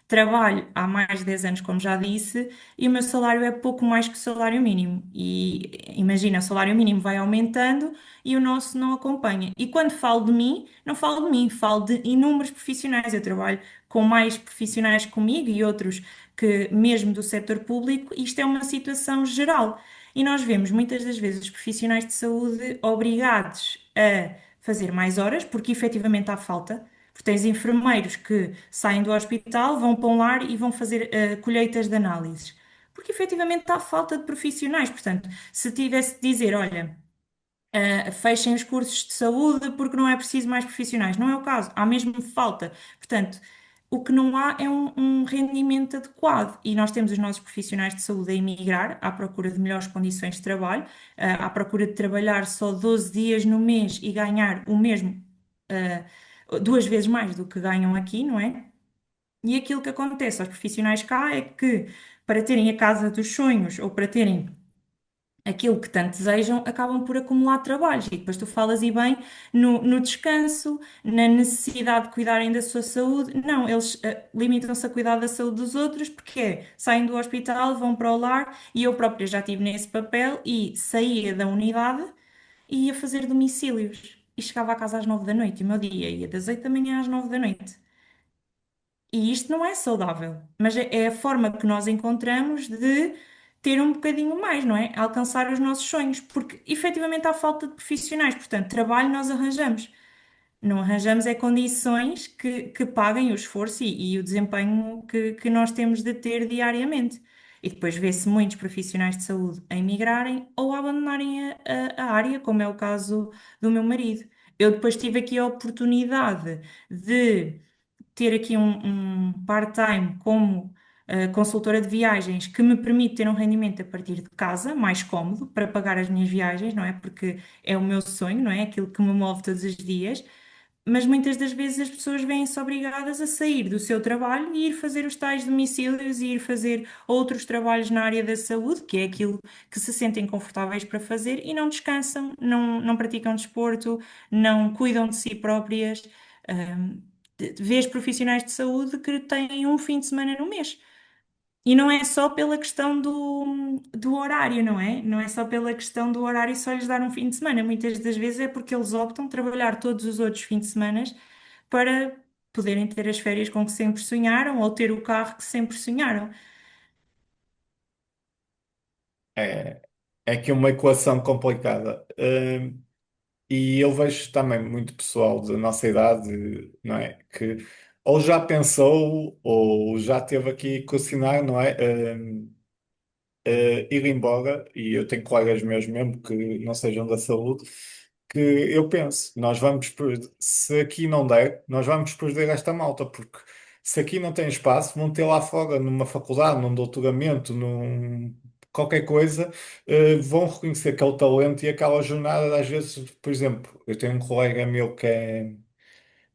trabalho há mais de 10 anos, como já disse, e o meu salário é pouco mais que o salário mínimo. E imagina, o salário mínimo vai aumentando e o nosso não acompanha. E quando falo de mim, não falo de mim, falo de inúmeros profissionais. Eu trabalho com mais profissionais comigo e outros que, mesmo do setor público, isto é uma situação geral. E nós vemos muitas das vezes os profissionais de saúde obrigados a fazer mais horas, porque efetivamente há falta. Porque tens enfermeiros que saem do hospital, vão para um lar e vão fazer colheitas de análises. Porque efetivamente há falta de profissionais. Portanto, se tivesse de dizer, olha, fechem os cursos de saúde porque não é preciso mais profissionais. Não é o caso, há mesmo falta. Portanto, o que não há é um rendimento adequado. E nós temos os nossos profissionais de saúde a emigrar à procura de melhores condições de trabalho, à procura de trabalhar só 12 dias no mês e ganhar o mesmo, duas vezes mais do que ganham aqui, não é? E aquilo que acontece aos profissionais cá é que, para terem a casa dos sonhos ou para terem aquilo que tanto desejam, acabam por acumular trabalhos. E depois tu falas e bem no descanso, na necessidade de cuidarem da sua saúde. Não, eles limitam-se a cuidar da saúde dos outros porque saem do hospital, vão para o lar e eu própria já estive nesse papel e saía da unidade e ia fazer domicílios. E chegava a casa às 9 da noite, e o meu dia ia das 8 da manhã às 9 da noite. E isto não é saudável, mas é a forma que nós encontramos de ter um bocadinho mais, não é? Alcançar os nossos sonhos, porque efetivamente há falta de profissionais, portanto, trabalho nós arranjamos. Não arranjamos é condições que paguem o esforço e o desempenho que nós temos de ter diariamente. E depois vê-se muitos profissionais de saúde a emigrarem ou a abandonarem a área, como é o caso do meu marido. Eu depois tive aqui a oportunidade de ter aqui um part-time como consultora de viagens que me permite ter um rendimento a partir de casa, mais cómodo, para pagar as minhas viagens, não é? Porque é o meu sonho, não é? Aquilo que me move todos os dias. Mas muitas das vezes as pessoas veem-se obrigadas a sair do seu trabalho e ir fazer os tais domicílios e ir fazer outros trabalhos na área da saúde, que é aquilo que se sentem confortáveis para fazer e não descansam, não praticam desporto, não cuidam de si próprias. Vês profissionais de saúde que têm um fim de semana no mês. E não é só pela questão do horário, não é? Não é só pela questão do horário só lhes dar um fim de semana. Muitas das vezes é porque eles optam trabalhar todos os outros fins de semana para poderem ter as férias com que sempre sonharam ou ter o carro que sempre sonharam. É, é aqui uma equação complicada. E eu vejo também muito pessoal da nossa idade, não é? Que ou já pensou ou já teve aqui a equacionar, não é? Ir embora, e eu tenho colegas meus mesmo que não sejam da saúde, que eu penso, se aqui não der, nós vamos perder esta malta, porque se aqui não tem espaço, vão ter lá fora, numa faculdade, num doutoramento, qualquer coisa, vão reconhecer aquele talento e aquela jornada, às vezes, por exemplo, eu tenho um colega meu que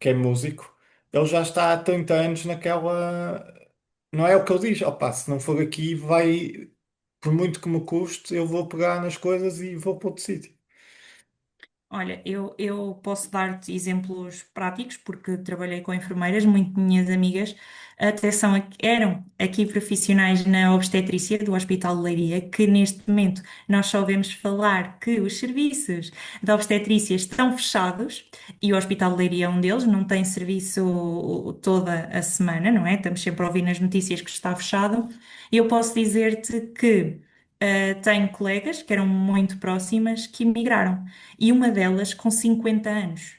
é músico, ele já está há 30 anos naquela. Não é o que ele diz, opá, se não for aqui, por muito que me custe, eu vou pegar nas coisas e vou para outro sítio. Olha, eu posso dar-te exemplos práticos, porque trabalhei com enfermeiras, muito minhas amigas até eram aqui profissionais na obstetrícia do Hospital de Leiria, que neste momento nós só ouvemos falar que os serviços da obstetrícia estão fechados e o Hospital de Leiria é um deles, não tem serviço toda a semana, não é? Estamos sempre a ouvir nas notícias que está fechado. Eu posso dizer-te que tenho colegas que eram muito próximas que emigraram e uma delas com 50 anos.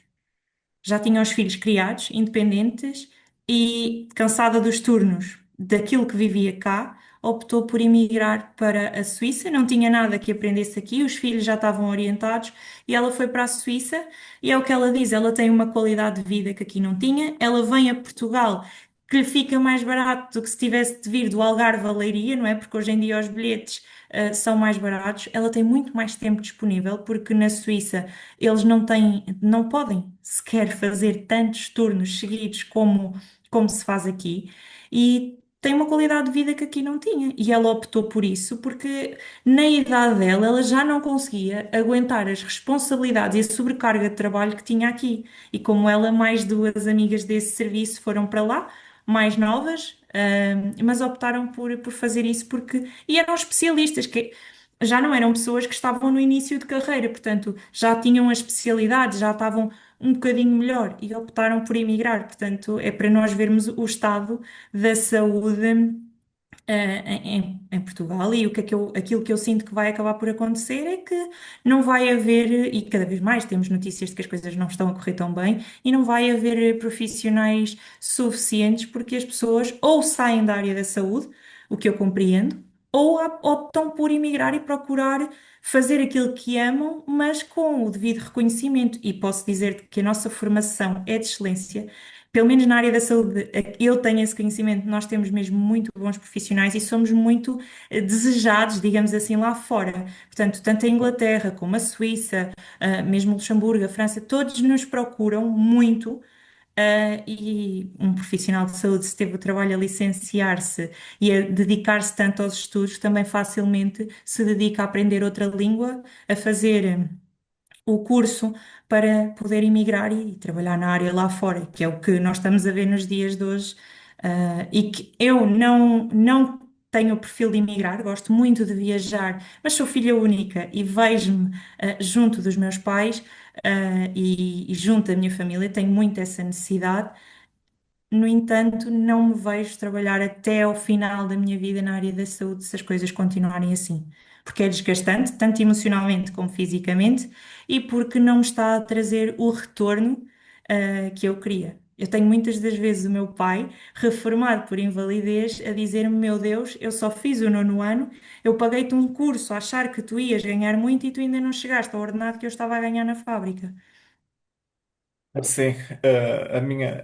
Já tinha os filhos criados, independentes e cansada dos turnos daquilo que vivia cá, optou por emigrar para a Suíça. Não tinha nada que aprendesse aqui, os filhos já estavam orientados e ela foi para a Suíça. E é o que ela diz: ela tem uma qualidade de vida que aqui não tinha. Ela vem a Portugal. Que lhe fica mais barato do que se tivesse de vir do Algarve à Leiria, não é? Porque hoje em dia os bilhetes são mais baratos. Ela tem muito mais tempo disponível, porque na Suíça eles não têm, não podem sequer fazer tantos turnos seguidos como se faz aqui e tem uma qualidade de vida que aqui não tinha. E ela optou por isso porque na idade dela ela já não conseguia aguentar as responsabilidades e a sobrecarga de trabalho que tinha aqui. E como ela, mais duas amigas desse serviço foram para lá, mais novas, mas optaram por fazer isso porque. E eram especialistas, que já não eram pessoas que estavam no início de carreira, portanto, já tinham as especialidades, já estavam um bocadinho melhor e optaram por emigrar. Portanto, é para nós vermos o estado da saúde, em Portugal e o que é que aquilo que eu sinto que vai acabar por acontecer é que não vai haver, e cada vez mais temos notícias de que as coisas não estão a correr tão bem, e não vai haver profissionais suficientes porque as pessoas ou saem da área da saúde, o que eu compreendo, ou optam por emigrar e procurar fazer aquilo que amam, mas com o devido reconhecimento. E posso dizer que a nossa formação é de excelência. Pelo menos na área da saúde, eu tenho esse conhecimento, nós temos mesmo muito bons profissionais e somos muito desejados, digamos assim, lá fora. Portanto, tanto a Inglaterra como a Suíça, mesmo Luxemburgo, a França, todos nos procuram muito. E um profissional de saúde, se teve o trabalho a licenciar-se e a dedicar-se tanto aos estudos, também facilmente se dedica a aprender outra língua, a fazer o curso para poder emigrar e trabalhar na área lá fora, que é o que nós estamos a ver nos dias de hoje. E que eu não tenho o perfil de emigrar, gosto muito de viajar, mas sou filha única e vejo-me junto dos meus pais, e junto da minha família, tenho muito essa necessidade. No entanto, não me vejo trabalhar até ao final da minha vida na área da saúde se as coisas continuarem assim. Porque é desgastante, tanto emocionalmente como fisicamente, e porque não me está a trazer o retorno, que eu queria. Eu tenho muitas das vezes o meu pai, reformado por invalidez, a dizer-me: Meu Deus, eu só fiz o nono ano, eu paguei-te um curso a achar que tu ias ganhar muito e tu ainda não chegaste ao ordenado que eu estava a ganhar na fábrica. Sim,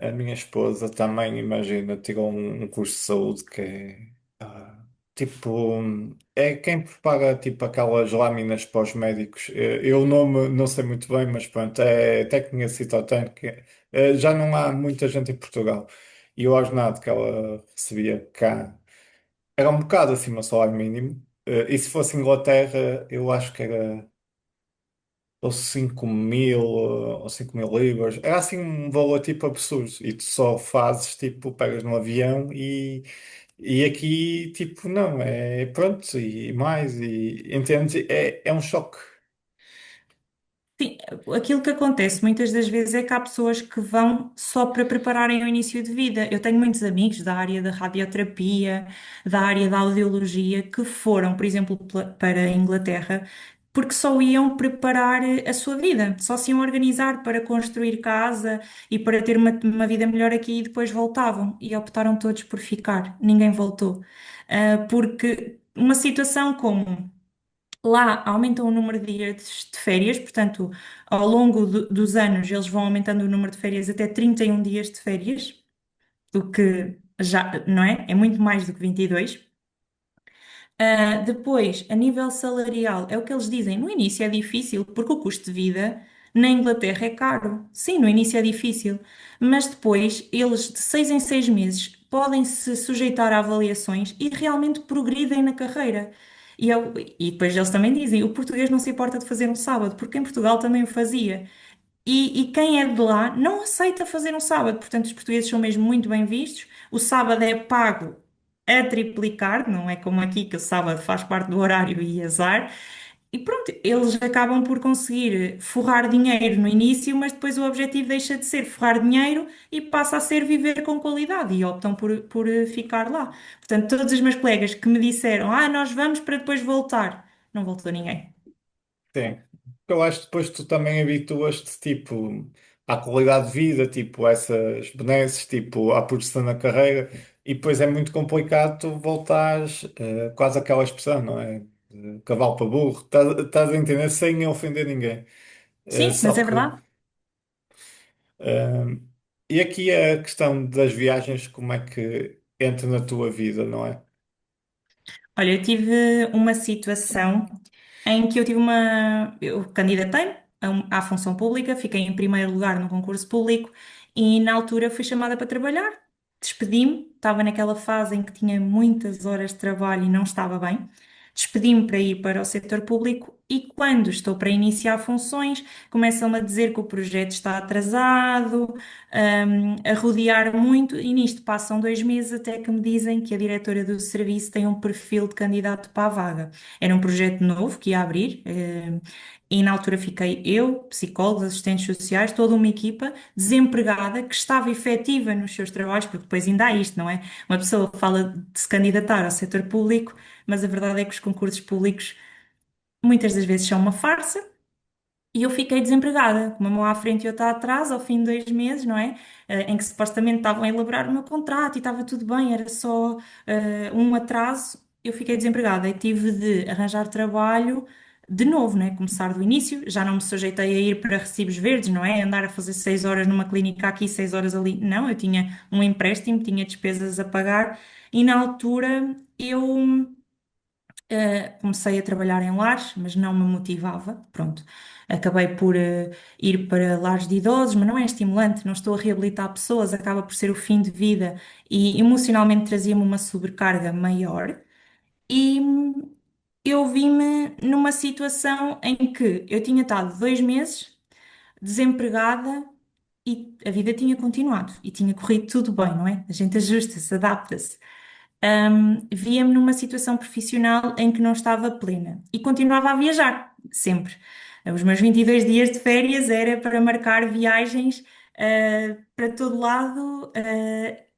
a minha esposa também, imagina, tirou um curso de saúde que é tipo, é quem prepara tipo aquelas lâminas para os médicos. Eu não sei muito bem, mas pronto, é técnica citotécnica. Já não há muita gente em Portugal. E o ordenado que ela recebia cá era um bocado acima do salário mínimo. E se fosse Inglaterra, eu acho que era ou 5.000 ou 5.000 libras. Era assim um valor tipo absurdo. E tu só fazes tipo, pegas no avião e aqui tipo, não, é pronto, e mais, e entende? É um choque. Sim, aquilo que acontece muitas das vezes é que há pessoas que vão só para prepararem o início de vida. Eu tenho muitos amigos da área da radioterapia, da área da audiologia, que foram, por exemplo, para a Inglaterra, porque só iam preparar a sua vida, só se iam organizar para construir casa e para ter uma vida melhor aqui e depois voltavam. E optaram todos por ficar, ninguém voltou. Porque uma situação como. Lá aumentam o número de dias de férias, portanto, ao longo dos anos eles vão aumentando o número de férias até 31 dias de férias, o que já, não é? É muito mais do que 22. Depois, a nível salarial, é o que eles dizem. No início é difícil, porque o custo de vida na Inglaterra é caro. Sim, no início é difícil, mas depois eles, de 6 em 6 meses, podem se sujeitar a avaliações e realmente progridem na carreira. E depois eles também dizem, o português não se importa de fazer um sábado, porque em Portugal também o fazia. E quem é de lá não aceita fazer um sábado, portanto os portugueses são mesmo muito bem vistos. O sábado é pago a triplicar, não é como aqui que o sábado faz parte do horário e azar. E pronto, eles acabam por conseguir forrar dinheiro no início, mas depois o objetivo deixa de ser forrar dinheiro e passa a ser viver com qualidade e optam por ficar lá. Portanto, todos os meus colegas que me disseram, nós vamos para depois voltar, não voltou ninguém. Sim. Eu acho que depois tu também habituas-te, tipo, à qualidade de vida, tipo, a essas benesses, tipo, à progressão na carreira, e depois é muito complicado tu voltares, quase aquela expressão, não é? De cavalo para burro, estás a entender, sem ofender ninguém. Sim, Só mas é que, verdade. eh, e aqui é a questão das viagens, como é que entra na tua vida, não é? Olha, eu tive uma situação em que eu tive uma. Eu candidatei à função pública, fiquei em primeiro lugar no concurso público e na altura fui chamada para trabalhar. Despedi-me, estava naquela fase em que tinha muitas horas de trabalho e não estava bem. Despedi-me para ir para o setor público e quando estou para iniciar funções, começam-me a dizer que o projeto está atrasado, a rodear muito, e nisto passam 2 meses até que me dizem que a diretora do serviço tem um perfil de candidato para a vaga. Era um projeto novo que ia abrir, e na altura fiquei eu, psicólogos, assistentes sociais, toda uma equipa desempregada que estava efetiva nos seus trabalhos, porque depois ainda há isto, não é? Uma pessoa fala de se candidatar ao setor público, mas a verdade é que os concursos públicos muitas das vezes são uma farsa. E eu fiquei desempregada, com uma mão à frente e outra atrás, ao fim de 2 meses, não é? Em que supostamente estavam a elaborar o meu contrato e estava tudo bem, era só um atraso. Eu fiquei desempregada e tive de arranjar trabalho de novo, né? Começar do início. Já não me sujeitei a ir para recibos verdes, não é? Andar a fazer 6 horas numa clínica aqui, 6 horas ali. Não, eu tinha um empréstimo, tinha despesas a pagar e na altura eu. Comecei a trabalhar em lares, mas não me motivava. Pronto, acabei por ir para lares de idosos, mas não é estimulante, não estou a reabilitar pessoas, acaba por ser o fim de vida e emocionalmente trazia-me uma sobrecarga maior. E eu vi-me numa situação em que eu tinha estado 2 meses desempregada e a vida tinha continuado e tinha corrido tudo bem, não é? A gente ajusta-se, adapta-se. Via-me numa situação profissional em que não estava plena e continuava a viajar, sempre. Os meus 22 dias de férias era para marcar viagens, para todo lado,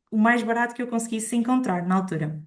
o mais barato que eu conseguisse encontrar na altura.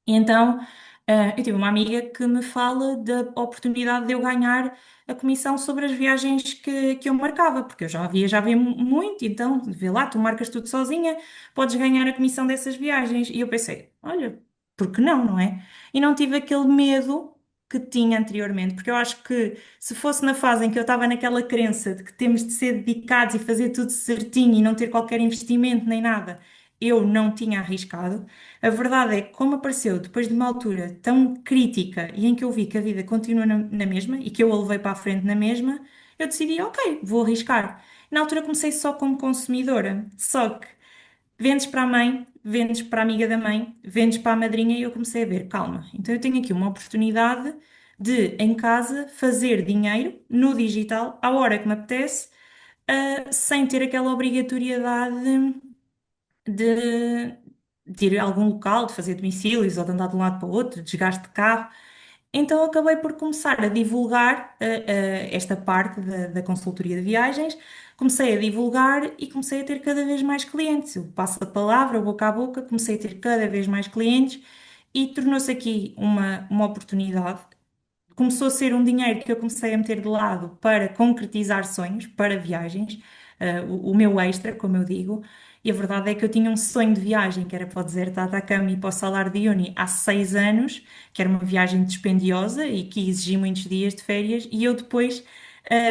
E então, eu tive uma amiga que me fala da oportunidade de eu ganhar a comissão sobre as viagens que eu marcava, porque eu já viajava muito, então, vê lá, tu marcas tudo sozinha, podes ganhar a comissão dessas viagens. E eu pensei, olha, por que não, não é? E não tive aquele medo que tinha anteriormente, porque eu acho que se fosse na fase em que eu estava naquela crença de que temos de ser dedicados e fazer tudo certinho e não ter qualquer investimento nem nada, eu não tinha arriscado. A verdade é que, como apareceu depois de uma altura tão crítica e em que eu vi que a vida continua na mesma e que eu a levei para a frente na mesma, eu decidi, ok, vou arriscar. Na altura comecei só como consumidora, só que vendes para a mãe, vendes para a amiga da mãe, vendes para a madrinha e eu comecei a ver, calma, então eu tenho aqui uma oportunidade de, em casa, fazer dinheiro no digital, à hora que me apetece, sem ter aquela obrigatoriedade de, de ir a algum local, de fazer domicílios ou de andar de um lado para o outro, desgaste de carro. Então acabei por começar a divulgar esta parte da consultoria de viagens. Comecei a divulgar e comecei a ter cada vez mais clientes. Eu passo a palavra, boca a boca, comecei a ter cada vez mais clientes e tornou-se aqui uma oportunidade. Começou a ser um dinheiro que eu comecei a meter de lado para concretizar sonhos, para viagens, o meu extra, como eu digo. E a verdade é que eu tinha um sonho de viagem, que era para o deserto de Atacama e para o Salar de Uyuni há 6 anos, que era uma viagem dispendiosa e que exigia muitos dias de férias. E eu depois,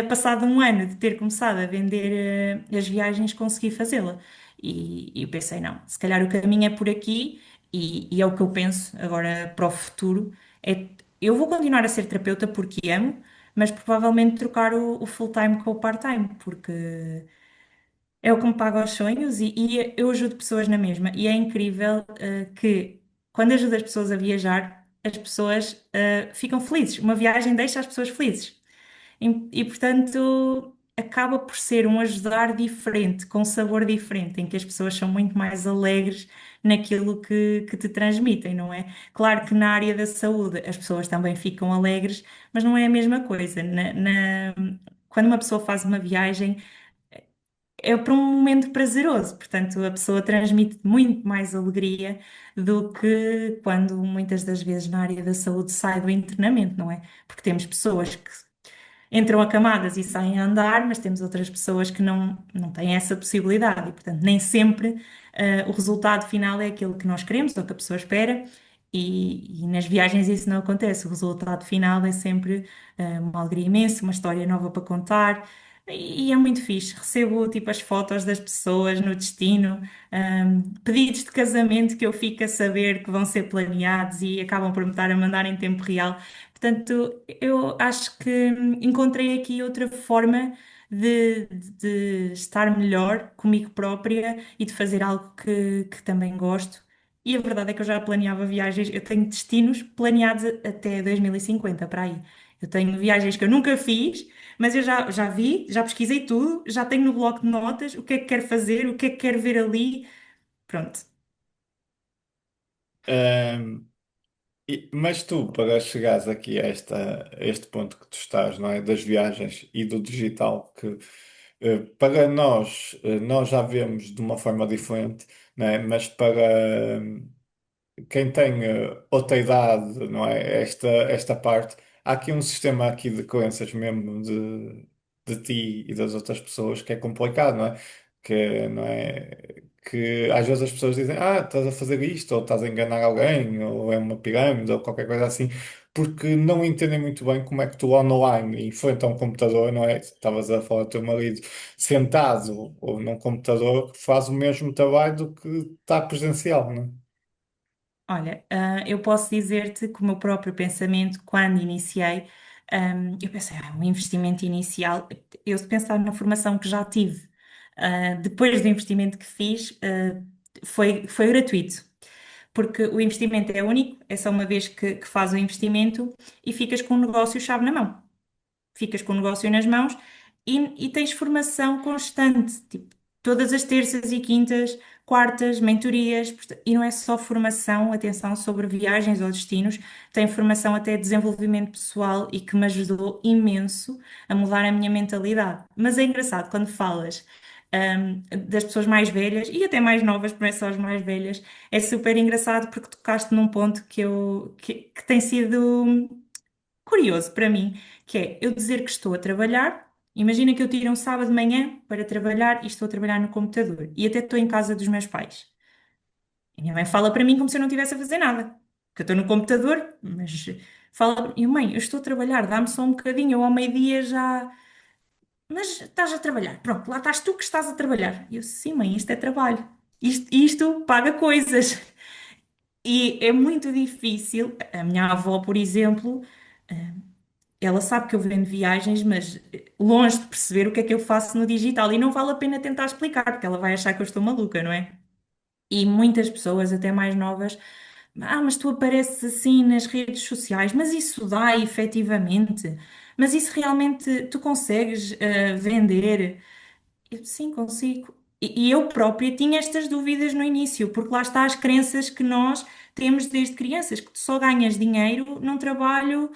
passado um ano de ter começado a vender, as viagens, consegui fazê-la. E eu pensei, não, se calhar o caminho é por aqui e é o que eu penso agora para o futuro. É eu vou continuar a ser terapeuta porque amo, mas provavelmente trocar o full-time com o part-time, porque é o que me paga os sonhos e eu ajudo pessoas na mesma. E é incrível, que quando ajudo as pessoas a viajar, as pessoas ficam felizes. Uma viagem deixa as pessoas felizes. Portanto, acaba por ser um ajudar diferente, com um sabor diferente, em que as pessoas são muito mais alegres naquilo que te transmitem, não é? Claro que na área da saúde as pessoas também ficam alegres, mas não é a mesma coisa. Quando uma pessoa faz uma viagem, é para um momento prazeroso, portanto, a pessoa transmite muito mais alegria do que quando muitas das vezes na área da saúde sai do internamento, não é? Porque temos pessoas que entram acamadas e saem a andar, mas temos outras pessoas que não têm essa possibilidade e, portanto, nem sempre o resultado final é aquilo que nós queremos ou que a pessoa espera. E nas viagens isso não acontece. O resultado final é sempre uma alegria imensa, uma história nova para contar. E é muito fixe. Recebo tipo as fotos das pessoas no destino, pedidos de casamento que eu fico a saber que vão ser planeados e acabam por me estar a mandar em tempo real. Portanto, eu acho que encontrei aqui outra forma de estar melhor comigo própria e de fazer algo que também gosto. E a verdade é que eu já planeava viagens, eu tenho destinos planeados até 2050 para aí. Eu tenho viagens que eu nunca fiz, mas eu já vi, já pesquisei tudo, já tenho no bloco de notas o que é que quero fazer, o que é que quero ver ali. Pronto. Ahm, mas tu, para chegares aqui a este ponto que tu estás, não é? Das viagens e do digital, que para nós, nós já vemos de uma forma diferente, não é? Mas para quem tem outra idade, não é? Esta parte, há aqui um sistema aqui de crenças mesmo de ti e das outras pessoas que é complicado, não é? Não é? Que às vezes as pessoas dizem, estás a fazer isto, ou estás a enganar alguém, ou é uma pirâmide, ou qualquer coisa assim, porque não entendem muito bem como é que tu online, em frente a um computador, não é? Estavas a falar do teu marido, sentado ou num computador, faz o mesmo trabalho do que está presencial, não é? Olha, eu posso dizer-te que o meu próprio pensamento, quando iniciei, eu pensei, um investimento inicial, eu se pensar na formação que já tive, depois do investimento que fiz, foi gratuito, porque o investimento é único, é só uma vez que faz o investimento e ficas com o negócio chave na mão, ficas com o negócio nas mãos e tens formação constante, tipo, todas as terças e quintas, quartas, mentorias, e não é só formação, atenção, sobre viagens ou destinos, tem formação até de desenvolvimento pessoal e que me ajudou imenso a mudar a minha mentalidade. Mas é engraçado quando falas. Das pessoas mais velhas e até mais novas, não é só as mais velhas, é super engraçado porque tocaste num ponto que tem sido curioso para mim, que é eu dizer que estou a trabalhar. Imagina que eu tiro um sábado de manhã para trabalhar e estou a trabalhar no computador e até estou em casa dos meus pais. E minha mãe fala para mim como se eu não estivesse a fazer nada, que eu estou no computador, mas fala, e mãe, eu estou a trabalhar, dá-me só um bocadinho, eu ao meio-dia já. Mas estás a trabalhar, pronto, lá estás tu que estás a trabalhar. E eu, sim, mãe, isto é trabalho. Isto paga coisas. E é muito difícil. A minha avó, por exemplo, ela sabe que eu vendo viagens, mas longe de perceber o que é que eu faço no digital. E não vale a pena tentar explicar, porque ela vai achar que eu estou maluca, não é? E muitas pessoas, até mais novas, mas tu apareces assim nas redes sociais, mas isso dá efetivamente? Mas isso realmente tu consegues vender? Sim, consigo. E eu própria tinha estas dúvidas no início, porque lá está as crenças que nós temos desde crianças, que tu só ganhas dinheiro num trabalho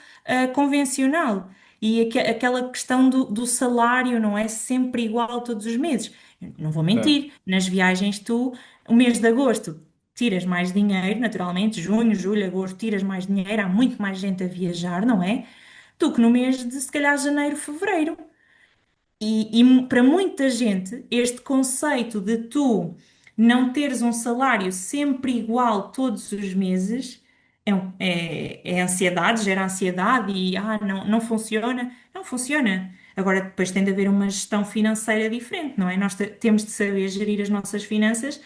convencional. E aquela questão do salário não é sempre igual todos os meses. Não vou É. mentir, nas viagens tu, o mês de agosto, tiras mais dinheiro, naturalmente, junho, julho, agosto, tiras mais dinheiro, há muito mais gente a viajar, não é? Do que no mês de, se calhar, janeiro, fevereiro. E para muita gente, este conceito de tu não teres um salário sempre igual todos os meses é ansiedade, gera ansiedade e não funciona. Não funciona. Agora, depois tem de haver uma gestão financeira diferente, não é? Nós temos de saber gerir as nossas finanças,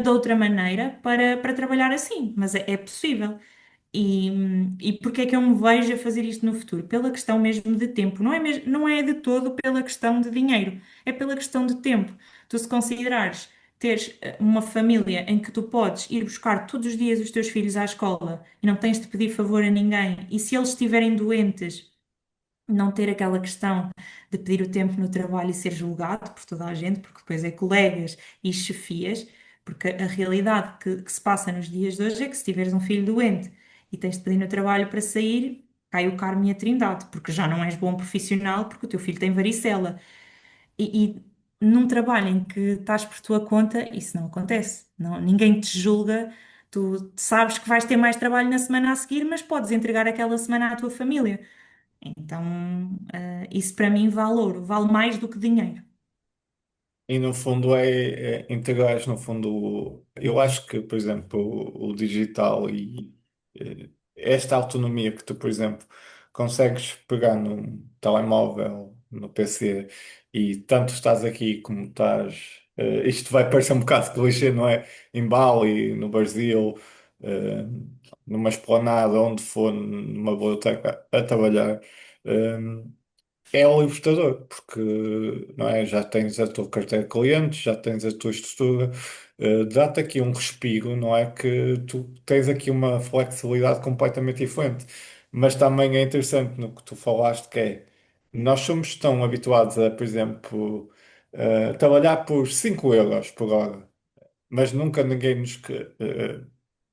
de outra maneira para trabalhar assim, mas é possível. E, e porque é que eu me vejo a fazer isto no futuro? Pela questão mesmo de tempo. Não é de todo pela questão de dinheiro, é pela questão de tempo. Tu se considerares. teres uma família em que tu podes ir buscar todos os dias os teus filhos à escola e não tens de pedir favor a ninguém, e se eles estiverem doentes, não ter aquela questão de pedir o tempo no trabalho e ser julgado por toda a gente, porque depois é colegas e chefias, porque a realidade que se passa nos dias de hoje é que se tiveres um filho doente e tens de pedir no trabalho para sair, cai o carmo e a trindade, porque já não és bom profissional porque o teu filho tem varicela. E num trabalho em que estás por tua conta, isso não acontece. Não, ninguém te julga. Tu sabes que vais ter mais trabalho na semana a seguir, mas podes entregar aquela semana à tua família. Então, isso para mim vale ouro, vale mais do que dinheiro. E no fundo é integrares, no fundo, eu acho que, por exemplo, o digital e esta autonomia que tu, por exemplo, consegues pegar num telemóvel, no PC, e tanto estás aqui como estás, isto vai parecer um bocado clichê, não é? Em Bali, no Brasil, eh, numa esplanada, onde for, numa biblioteca a trabalhar. É o libertador, porque não é, já tens a tua carteira de clientes, já tens a tua estrutura, dá-te aqui um respiro, não é? Que tu tens aqui uma flexibilidade completamente diferente. Mas também é interessante no que tu falaste, que é nós somos tão habituados a, por exemplo, trabalhar por 5 euros por hora, mas nunca ninguém nos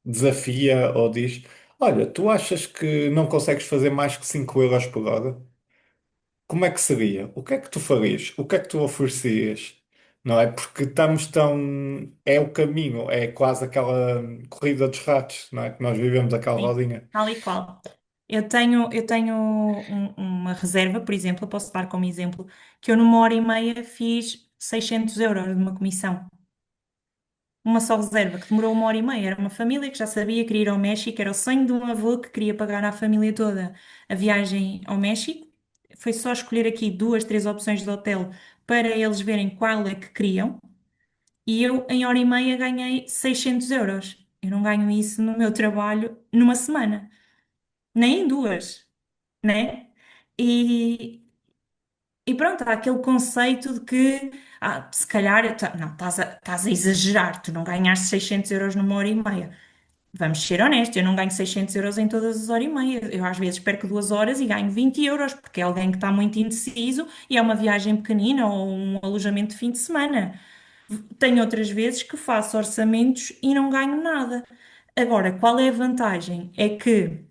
desafia ou diz: Olha, tu achas que não consegues fazer mais que 5 euros por hora? Como é que seria? O que é que tu farias? O que é que tu oferecias? Não é? Porque estamos tão. É o caminho, é quase aquela corrida dos ratos, não é? Que nós vivemos aquela Sim, rodinha. tal e qual. Eu tenho uma reserva, por exemplo, eu posso dar como exemplo, que eu numa hora e meia fiz 600 euros de uma comissão. Uma só reserva, que demorou uma hora e meia. Era uma família que já sabia que queria ir ao México, era o sonho de um avô que queria pagar à família toda a viagem ao México. Foi só escolher aqui duas, três opções de hotel para eles verem qual é que queriam. E eu, em hora e meia, ganhei 600 euros. Eu não ganho isso no meu trabalho numa semana, nem em duas, né? E, e pronto, há aquele conceito de que, se calhar, não, estás a exagerar, tu não ganhaste 600 euros numa hora e meia. Vamos ser honestos, eu não ganho 600 euros em todas as horas e meia. Eu às vezes perco 2 horas e ganho 20 euros, porque é alguém que está muito indeciso e é uma viagem pequenina ou um alojamento de fim de semana. Tenho outras vezes que faço orçamentos e não ganho nada. Agora, qual é a vantagem? É que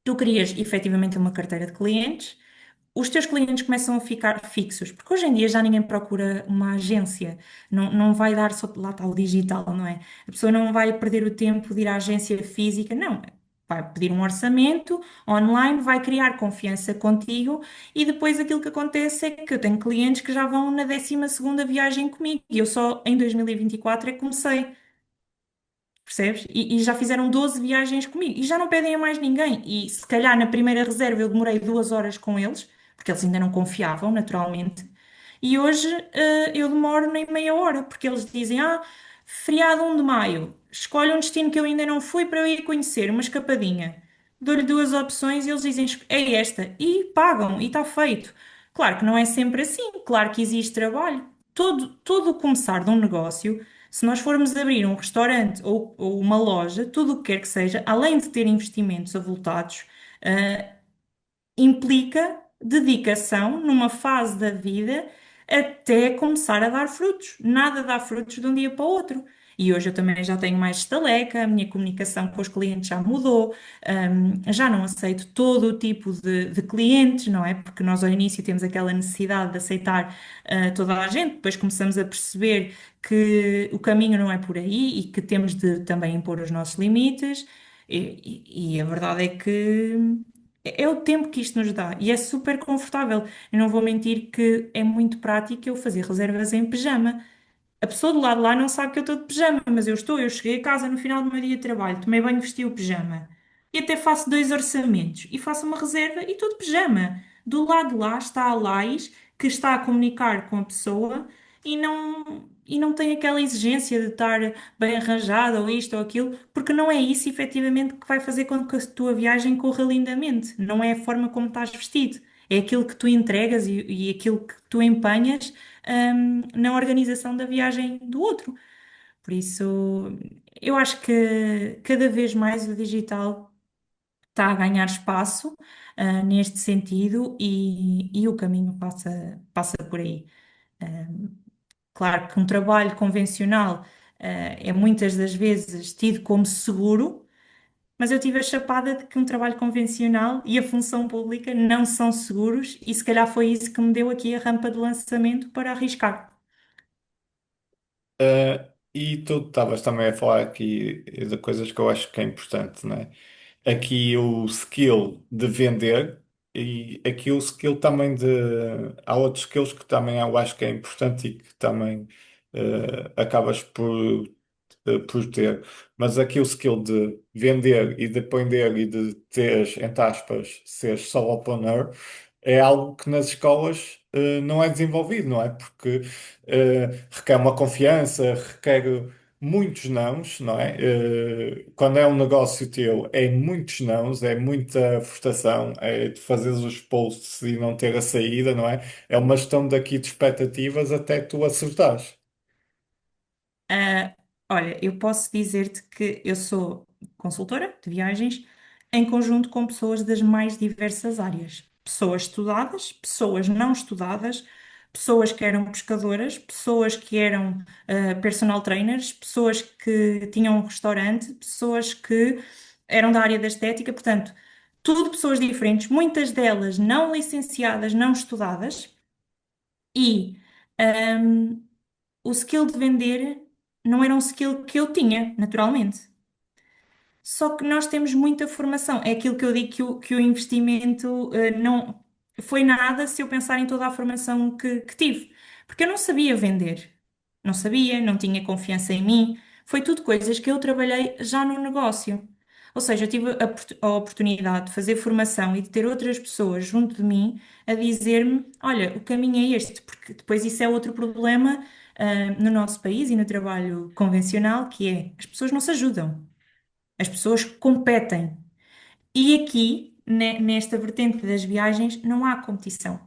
tu crias efetivamente uma carteira de clientes, os teus clientes começam a ficar fixos, porque hoje em dia já ninguém procura uma agência, não vai dar só lá está o digital, não é? A pessoa não vai perder o tempo de ir à agência física, não. Vai pedir um orçamento online, vai criar confiança contigo e depois aquilo que acontece é que eu tenho clientes que já vão na 12ª viagem comigo e eu só em 2024 é que comecei. Percebes? E já fizeram 12 viagens comigo e já não pedem a mais ninguém. E se calhar na primeira reserva eu demorei 2 horas com eles, porque eles ainda não confiavam, naturalmente. E hoje eu demoro nem meia hora, porque eles dizem: feriado 1 de maio, escolhe um destino que eu ainda não fui para eu ir conhecer, uma escapadinha. Dou-lhe duas opções e eles dizem: é esta. E pagam, e está feito. Claro que não é sempre assim, claro que existe trabalho. Todo o começar de um negócio. Se nós formos abrir um restaurante ou uma loja, tudo o que quer que seja, além de ter investimentos avultados, implica dedicação numa fase da vida até começar a dar frutos. Nada dá frutos de um dia para o outro. E hoje eu também já tenho mais estaleca, a minha comunicação com os clientes já mudou, já não aceito todo o tipo de clientes, não é? Porque nós ao início temos aquela necessidade de aceitar toda a gente, depois começamos a perceber que o caminho não é por aí e que temos de também impor os nossos limites. E a verdade é que é o tempo que isto nos dá e é super confortável. Eu não vou mentir que é muito prático eu fazer reservas em pijama. A pessoa do lado de lá não sabe que eu estou de pijama, mas eu cheguei a casa no final do meu dia de trabalho, tomei banho, vesti o pijama. E até faço dois orçamentos e faço uma reserva e estou de pijama. Do lado de lá está a Lais, que está a comunicar com a pessoa e não tem aquela exigência de estar bem arranjada ou isto ou aquilo, porque não é isso efetivamente que vai fazer com que a tua viagem corra lindamente. Não é a forma como estás vestido. É aquilo que tu entregas e aquilo que tu empenhas na organização da viagem do outro. Por isso, eu acho que cada vez mais o digital está a ganhar espaço, neste sentido e o caminho passa por aí. Claro que um trabalho convencional, é muitas das vezes tido como seguro, mas eu tive a chapada de que um trabalho convencional e a função pública não são seguros, e se calhar foi isso que me deu aqui a rampa de lançamento para arriscar. E tu estavas também a falar aqui de coisas que eu acho que é importante, não é? Aqui o skill de vender e aqui o skill também de. Há outros skills que também eu acho que é importante e que também acabas por ter. Mas aqui o skill de vender e de aprender e de teres, entre aspas, ser solopreneur é algo que nas escolas não é desenvolvido, não é? Porque requer uma confiança, requer muitos nãos, não é? Quando é um negócio teu, é muitos nãos, é muita frustração, é de fazeres os posts e não ter a saída, não é? É uma questão daqui de expectativas até tu acertares. Ah, olha, eu posso dizer-te que eu sou consultora de viagens em conjunto com pessoas das mais diversas áreas. Pessoas estudadas, pessoas não estudadas, pessoas que eram pescadoras, pessoas que eram personal trainers, pessoas que tinham um restaurante, pessoas que eram da área da estética, portanto, tudo pessoas diferentes, muitas delas não licenciadas, não estudadas e. ahm, o skill de vender não era um skill que eu tinha, naturalmente. Só que nós temos muita formação. É aquilo que eu digo que o investimento, não foi nada se eu pensar em toda a formação que tive. Porque eu não sabia vender. Não sabia, não tinha confiança em mim. Foi tudo coisas que eu trabalhei já no negócio. Ou seja, eu tive a oportunidade de fazer formação e de ter outras pessoas junto de mim a dizer-me: olha, o caminho é este, porque depois isso é outro problema, no nosso país e no trabalho convencional, que é as pessoas não se ajudam. As pessoas competem. E aqui, nesta vertente das viagens, não há competição.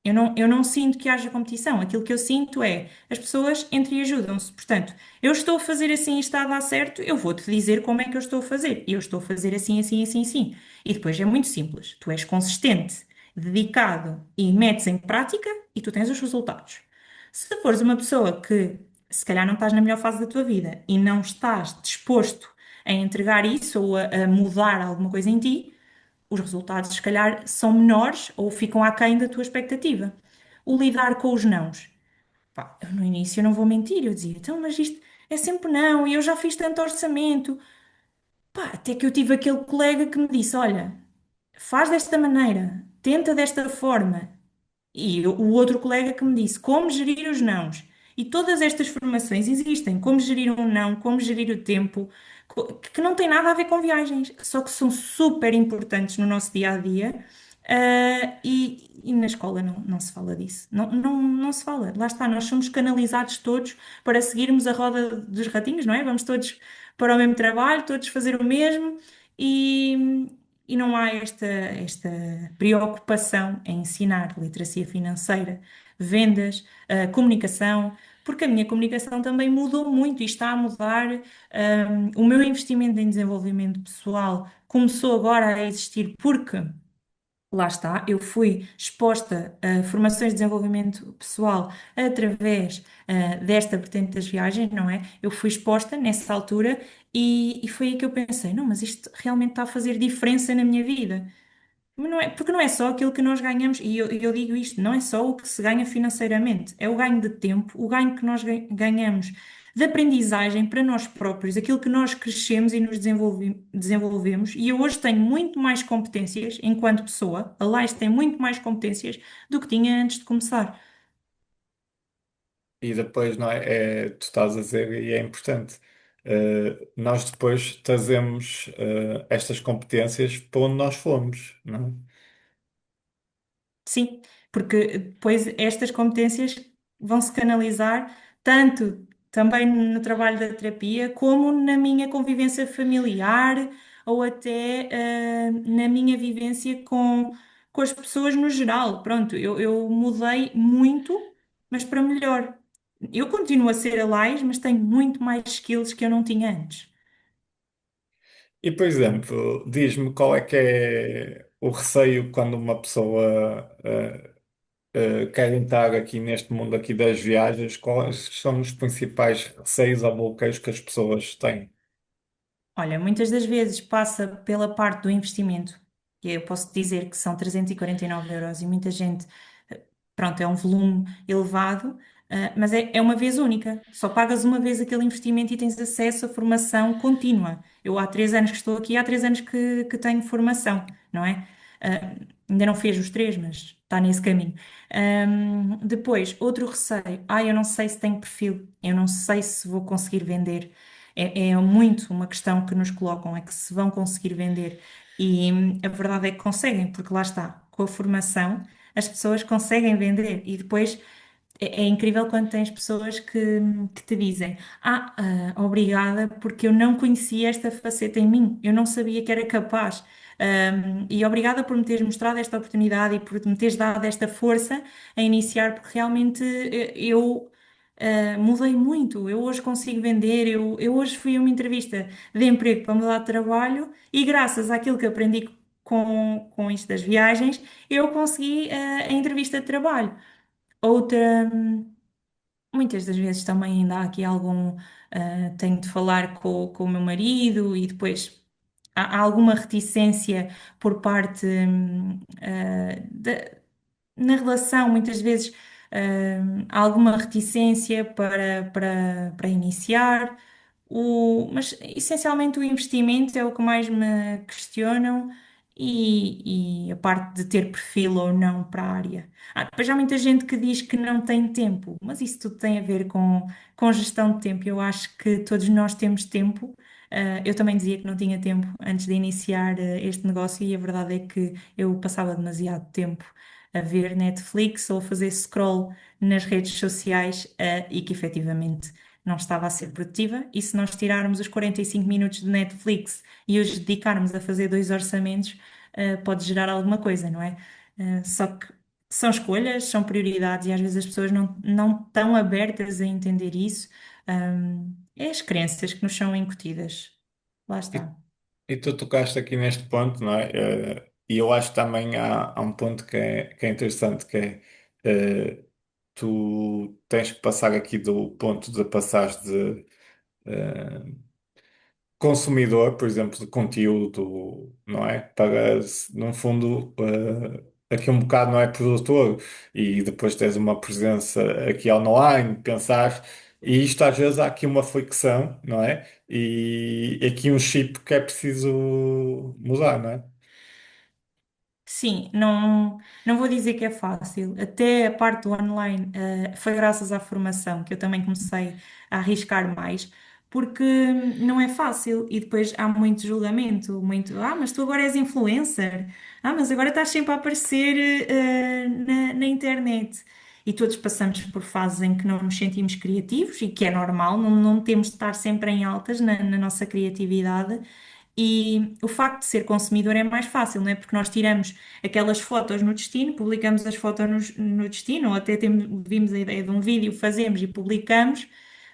Eu não sinto que haja competição. Aquilo que eu sinto é as pessoas entre ajudam-se. Portanto, eu estou a fazer assim e está a dar certo, eu vou-te dizer como é que eu estou a fazer. Eu estou a fazer assim, assim, assim, assim. E depois é muito simples. Tu és consistente, dedicado e metes em prática e tu tens os resultados. Se fores uma pessoa que se calhar não estás na melhor fase da tua vida e não estás disposto a entregar isso ou a mudar alguma coisa em ti, os resultados, se calhar, são menores ou ficam aquém da tua expectativa. O lidar com os nãos. Pá, eu no início eu não vou mentir, eu dizia, então, mas isto é sempre não, e eu já fiz tanto orçamento. Pá, até que eu tive aquele colega que me disse: olha, faz desta maneira, tenta desta forma. E o outro colega que me disse como gerir os nãos. E todas estas formações existem, como gerir um não, como gerir o tempo, que não tem nada a ver com viagens, só que são super importantes no nosso dia a dia. E na escola não se fala disso. Não se fala. Lá está, nós somos canalizados todos para seguirmos a roda dos ratinhos, não é? Vamos todos para o mesmo trabalho, todos fazer o mesmo. E não há esta preocupação em ensinar literacia financeira, vendas, comunicação, porque a minha comunicação também mudou muito e está a mudar. O meu investimento em desenvolvimento pessoal começou agora a existir porque, lá está, eu fui exposta a formações de desenvolvimento pessoal através, desta vertente das viagens, não é? Eu fui exposta nessa altura e foi aí que eu pensei, não, mas isto realmente está a fazer diferença na minha vida. Mas não é, porque não é só aquilo que nós ganhamos, e eu digo isto, não é só o que se ganha financeiramente, é o ganho de tempo, o ganho que nós ganhamos de aprendizagem para nós próprios, aquilo que nós crescemos e nos desenvolvemos. E eu hoje tenho muito mais competências enquanto pessoa, a Lais tem muito mais competências do que tinha antes de começar. E depois, não é? Tu estás a dizer, e é importante, nós depois trazemos estas competências para onde nós fomos, não é? Sim, porque depois estas competências vão se canalizar tanto também no trabalho da terapia, como na minha convivência familiar ou até na minha vivência com as pessoas no geral. Pronto, eu mudei muito, mas para melhor. eu continuo a ser a Lais, mas tenho muito mais skills que eu não tinha antes. E, por exemplo, diz-me qual é que é o receio quando uma pessoa quer entrar aqui neste mundo aqui das viagens, quais são os principais receios ou bloqueios que as pessoas têm? Olha, muitas das vezes passa pela parte do investimento, que eu posso dizer que são 349 euros e muita gente, pronto, é um volume elevado, mas é uma vez única. Só pagas uma vez aquele investimento e tens acesso a formação contínua. Eu há 3 anos que estou aqui, há 3 anos que tenho formação, não é? Ainda não fez os três, mas está nesse caminho. Depois, outro receio. Eu não sei se tenho perfil, eu não sei se vou conseguir vender. É muito uma questão que nos colocam, é que se vão conseguir vender. E a verdade é que conseguem, porque lá está, com a formação, as pessoas conseguem vender. E depois é incrível quando tens pessoas que te dizem: obrigada, porque eu não conhecia esta faceta em mim, eu não sabia que era capaz. E obrigada por me teres mostrado esta oportunidade e por me teres dado esta força a iniciar, porque realmente eu. Mudei muito. Eu hoje consigo vender. Eu hoje fui a uma entrevista de emprego para mudar de trabalho e, graças àquilo que aprendi com isto das viagens, eu consegui a entrevista de trabalho. Outra, muitas das vezes também ainda há aqui algum. Tenho de falar com o meu marido e depois há alguma reticência por parte na relação, muitas vezes há alguma reticência para iniciar, mas essencialmente o investimento é o que mais me questionam e a parte de ter perfil ou não para a área. Depois há muita gente que diz que não tem tempo, mas isso tudo tem a ver com gestão de tempo. Eu acho que todos nós temos tempo. Eu também dizia que não tinha tempo antes de iniciar este negócio e a verdade é que eu passava demasiado tempo a ver Netflix ou a fazer scroll nas redes sociais, e que efetivamente não estava a ser produtiva. E se nós tirarmos os 45 minutos de Netflix e os dedicarmos a fazer dois orçamentos, pode gerar alguma coisa, não é? Só que são escolhas, são prioridades e às vezes as pessoas não estão abertas a entender isso. É as crenças que nos são incutidas. Lá E, está. e tu tocaste aqui neste ponto, não é? E eu acho que também há um ponto que é interessante, que é tu tens que passar aqui do ponto de passares de eh, consumidor, por exemplo, de conteúdo, não é? Para, no fundo, aqui um bocado não é produtor e depois tens uma presença aqui online, pensar, e isto às vezes há aqui uma fricção, não é? E aqui um chip que é preciso mudar, não é? Sim, não vou dizer que é fácil. Até a parte do online, foi graças à formação que eu também comecei a arriscar mais, porque não é fácil e depois há muito julgamento, muito, mas tu agora és influencer, mas agora estás sempre a aparecer, na internet. E todos passamos por fases em que não nos sentimos criativos e que é normal, não temos de estar sempre em altas na nossa criatividade. E o facto de ser consumidor é mais fácil, não é? Porque nós tiramos aquelas fotos no destino, publicamos as fotos no destino, ou até vimos a ideia de um vídeo, fazemos e publicamos,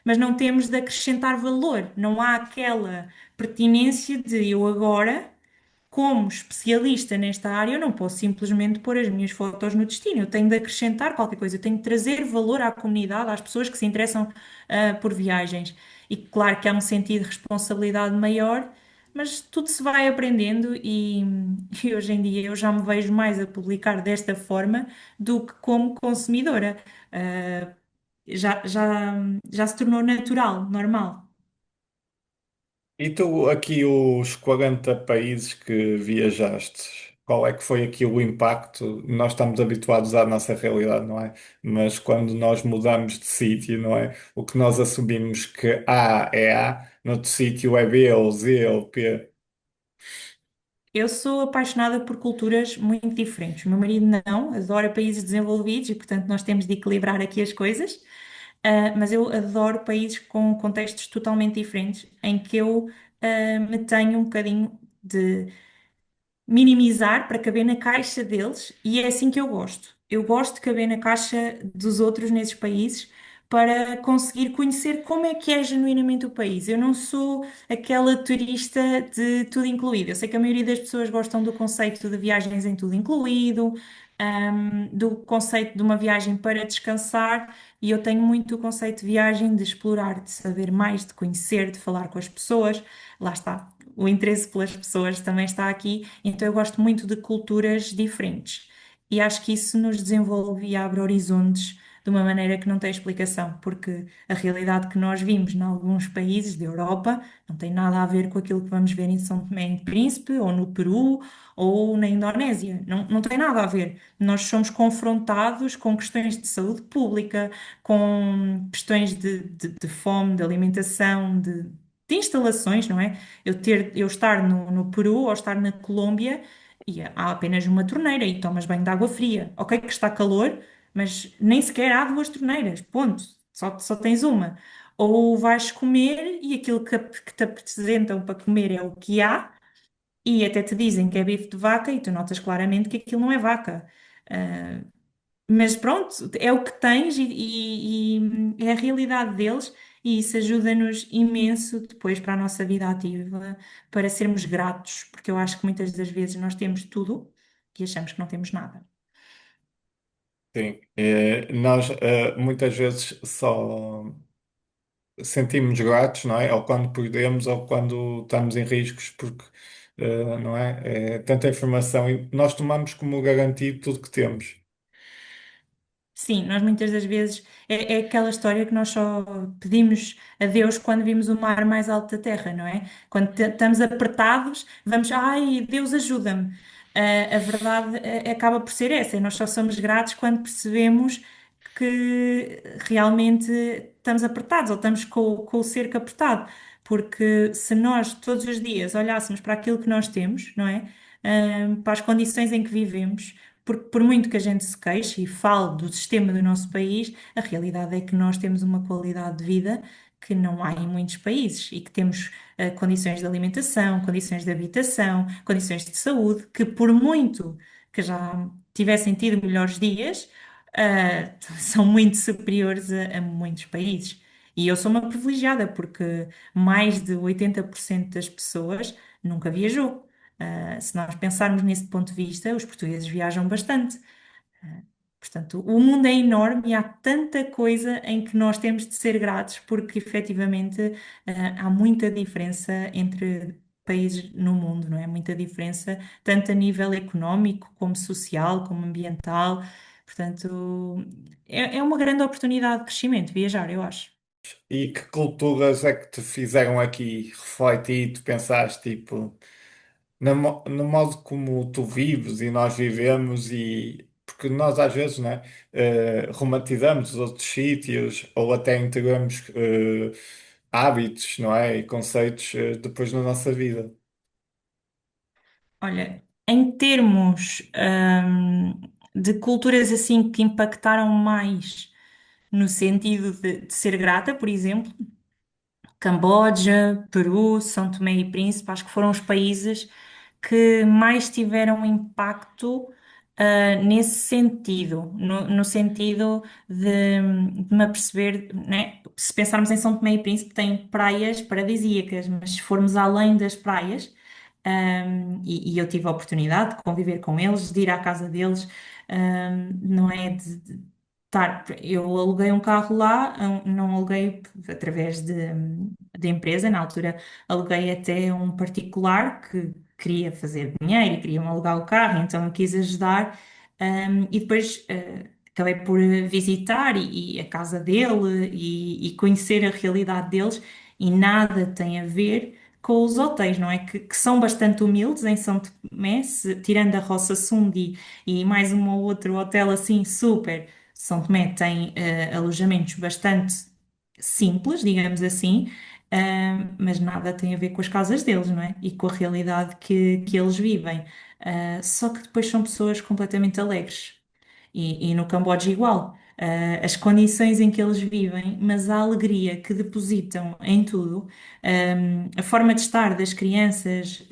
mas não temos de acrescentar valor. Não há aquela pertinência de eu agora, como especialista nesta área, eu não posso simplesmente pôr as minhas fotos no destino. Eu tenho de acrescentar qualquer coisa, eu tenho de trazer valor à comunidade, às pessoas que se interessam, por viagens. E claro que há um sentido de responsabilidade maior, mas tudo se vai aprendendo e hoje em dia eu já me vejo mais a publicar desta forma do que como consumidora. Ah, já se tornou natural, normal. E tu, aqui, os 40 países que viajaste, qual é que foi aqui o impacto? Nós estamos habituados à nossa realidade, não é? Mas quando nós mudamos de sítio, não é? O que nós assumimos que A é A, noutro sítio é B ou Z ou P. Eu sou apaixonada por culturas muito diferentes. O meu marido não, adora países desenvolvidos e, portanto, nós temos de equilibrar aqui as coisas. Mas eu adoro países com contextos totalmente diferentes, em que eu me tenho um bocadinho de minimizar para caber na caixa deles, e é assim que eu gosto. Eu gosto de caber na caixa dos outros nesses países, para conseguir conhecer como é genuinamente o país. Eu não sou aquela turista de tudo incluído. Eu sei que a maioria das pessoas gostam do conceito de viagens em tudo incluído, do conceito de uma viagem para descansar, e eu tenho muito o conceito de viagem de explorar, de saber mais, de conhecer, de falar com as pessoas. Lá está. O interesse pelas pessoas também está aqui, então eu gosto muito de culturas diferentes. E acho que isso nos desenvolve e abre horizontes de uma maneira que não tem explicação, porque a realidade que nós vimos em alguns países da Europa não tem nada a ver com aquilo que vamos ver em São Tomé e Príncipe, ou no Peru, ou na Indonésia. Não, não tem nada a ver. Nós somos confrontados com questões de saúde pública, com questões de fome, de alimentação, de instalações, não é? Eu estar no Peru ou estar na Colômbia e há apenas uma torneira e tomas banho de água fria. Ok, que está calor, mas nem sequer há duas torneiras, ponto. Só tens uma. Ou vais comer e aquilo que te apresentam para comer é o que há, e até te dizem que é bife de vaca e tu notas claramente que aquilo não é vaca. Ah, mas pronto, é o que tens e é a realidade deles, e isso ajuda-nos imenso depois para a nossa vida ativa, para sermos gratos, porque eu acho que muitas das vezes nós temos tudo e achamos que não temos nada. Sim, nós muitas vezes só sentimos gratos, não é? Ou quando perdemos ou quando estamos em riscos, porque não é? É tanta informação e nós tomamos como garantido tudo que temos. Sim, nós muitas das vezes é aquela história que nós só pedimos a Deus quando vimos o mar mais alto da terra, não é? Quando estamos apertados, vamos, ai, Deus ajuda-me. A verdade acaba por ser essa, e nós só somos gratos quando percebemos que realmente estamos apertados ou estamos com o cerco apertado. Porque se nós todos os dias olhássemos para aquilo que nós temos, não é? Para as condições em que vivemos, porque por muito que a gente se queixe e fale do sistema do nosso país, a realidade é que nós temos uma qualidade de vida que não há em muitos países e que temos condições de alimentação, condições de habitação, condições de saúde, que por muito que já tivessem tido melhores dias, são muito superiores a muitos países. E eu sou uma privilegiada porque mais de 80% das pessoas nunca viajou. Se nós pensarmos nesse ponto de vista, os portugueses viajam bastante. Portanto, o mundo é enorme e há tanta coisa em que nós temos de ser gratos, porque efetivamente, há muita diferença entre países no mundo, não é? Muita diferença, tanto a nível económico, como social, como ambiental. Portanto, é uma grande oportunidade de crescimento, viajar, eu acho. E que culturas é que te fizeram aqui refletir, tu pensaste, tipo, no modo como tu vives e nós vivemos e porque nós às vezes, né, romantizamos os outros sítios ou até integramos hábitos, não é, e conceitos depois na nossa vida. Olha, em termos, de culturas assim que impactaram mais no sentido de ser grata, por exemplo, Camboja, Peru, São Tomé e Príncipe, acho que foram os países que mais tiveram impacto, nesse sentido, no sentido de me aperceber, né? Se pensarmos em São Tomé e Príncipe, tem praias paradisíacas, mas se formos além das praias, e eu tive a oportunidade de conviver com eles, de ir à casa deles, não é de eu aluguei um carro lá, não aluguei através de empresa, na altura aluguei até um particular que queria fazer dinheiro e queria-me alugar o carro, então eu quis ajudar, e depois acabei por visitar e a casa dele e conhecer a realidade deles, e nada tem a ver com os hotéis, não é? Que são bastante humildes em São Tomé, tirando a Roça Sundi e mais um ou outro hotel assim super. São Tomé tem alojamentos bastante simples, digamos assim, mas nada tem a ver com as casas deles, não é? E com a realidade que eles vivem. Só que depois são pessoas completamente alegres. E no Camboja igual. As condições em que eles vivem, mas a alegria que depositam em tudo, a forma de estar das crianças,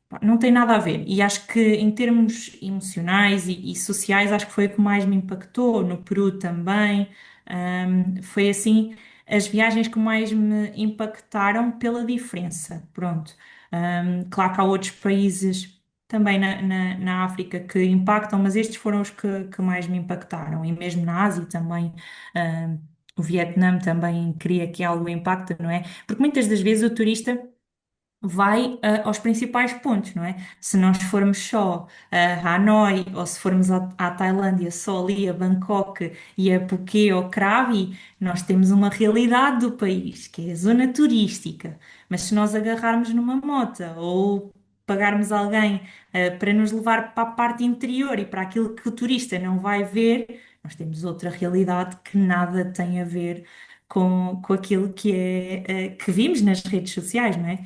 pá, não tem nada a ver. E acho que em termos emocionais e sociais, acho que foi o que mais me impactou. No Peru também. Foi assim as viagens que mais me impactaram pela diferença. Pronto. Claro que há outros países também na África que impactam, mas estes foram os que mais me impactaram. E mesmo na Ásia também. ahm, o Vietnã também cria aqui algum impacto, não é? Porque muitas das vezes o turista vai aos principais pontos, não é? Se nós formos só a Hanoi ou se formos à Tailândia só ali a Bangkok e a Phuket ou Krabi, nós temos uma realidade do país, que é a zona turística. Mas se nós agarrarmos numa mota ou pagarmos alguém para nos levar para a parte interior e para aquilo que o turista não vai ver, nós temos outra realidade que nada tem a ver com aquilo que que vimos nas redes sociais, não é?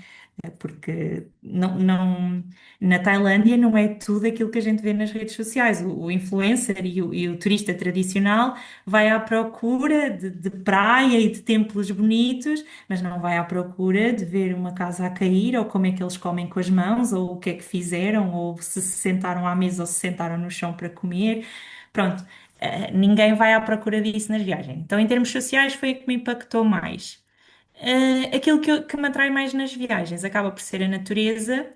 Porque na Tailândia não é tudo aquilo que a gente vê nas redes sociais. O influencer e o turista tradicional vai à procura de praia e de templos bonitos, mas não vai à procura de ver uma casa a cair, ou como é que eles comem com as mãos, ou o que é que fizeram, ou se sentaram à mesa ou se sentaram no chão para comer. Pronto, ninguém vai à procura disso nas viagens. Então, em termos sociais, foi a que me impactou mais. Aquilo que me atrai mais nas viagens acaba por ser a natureza.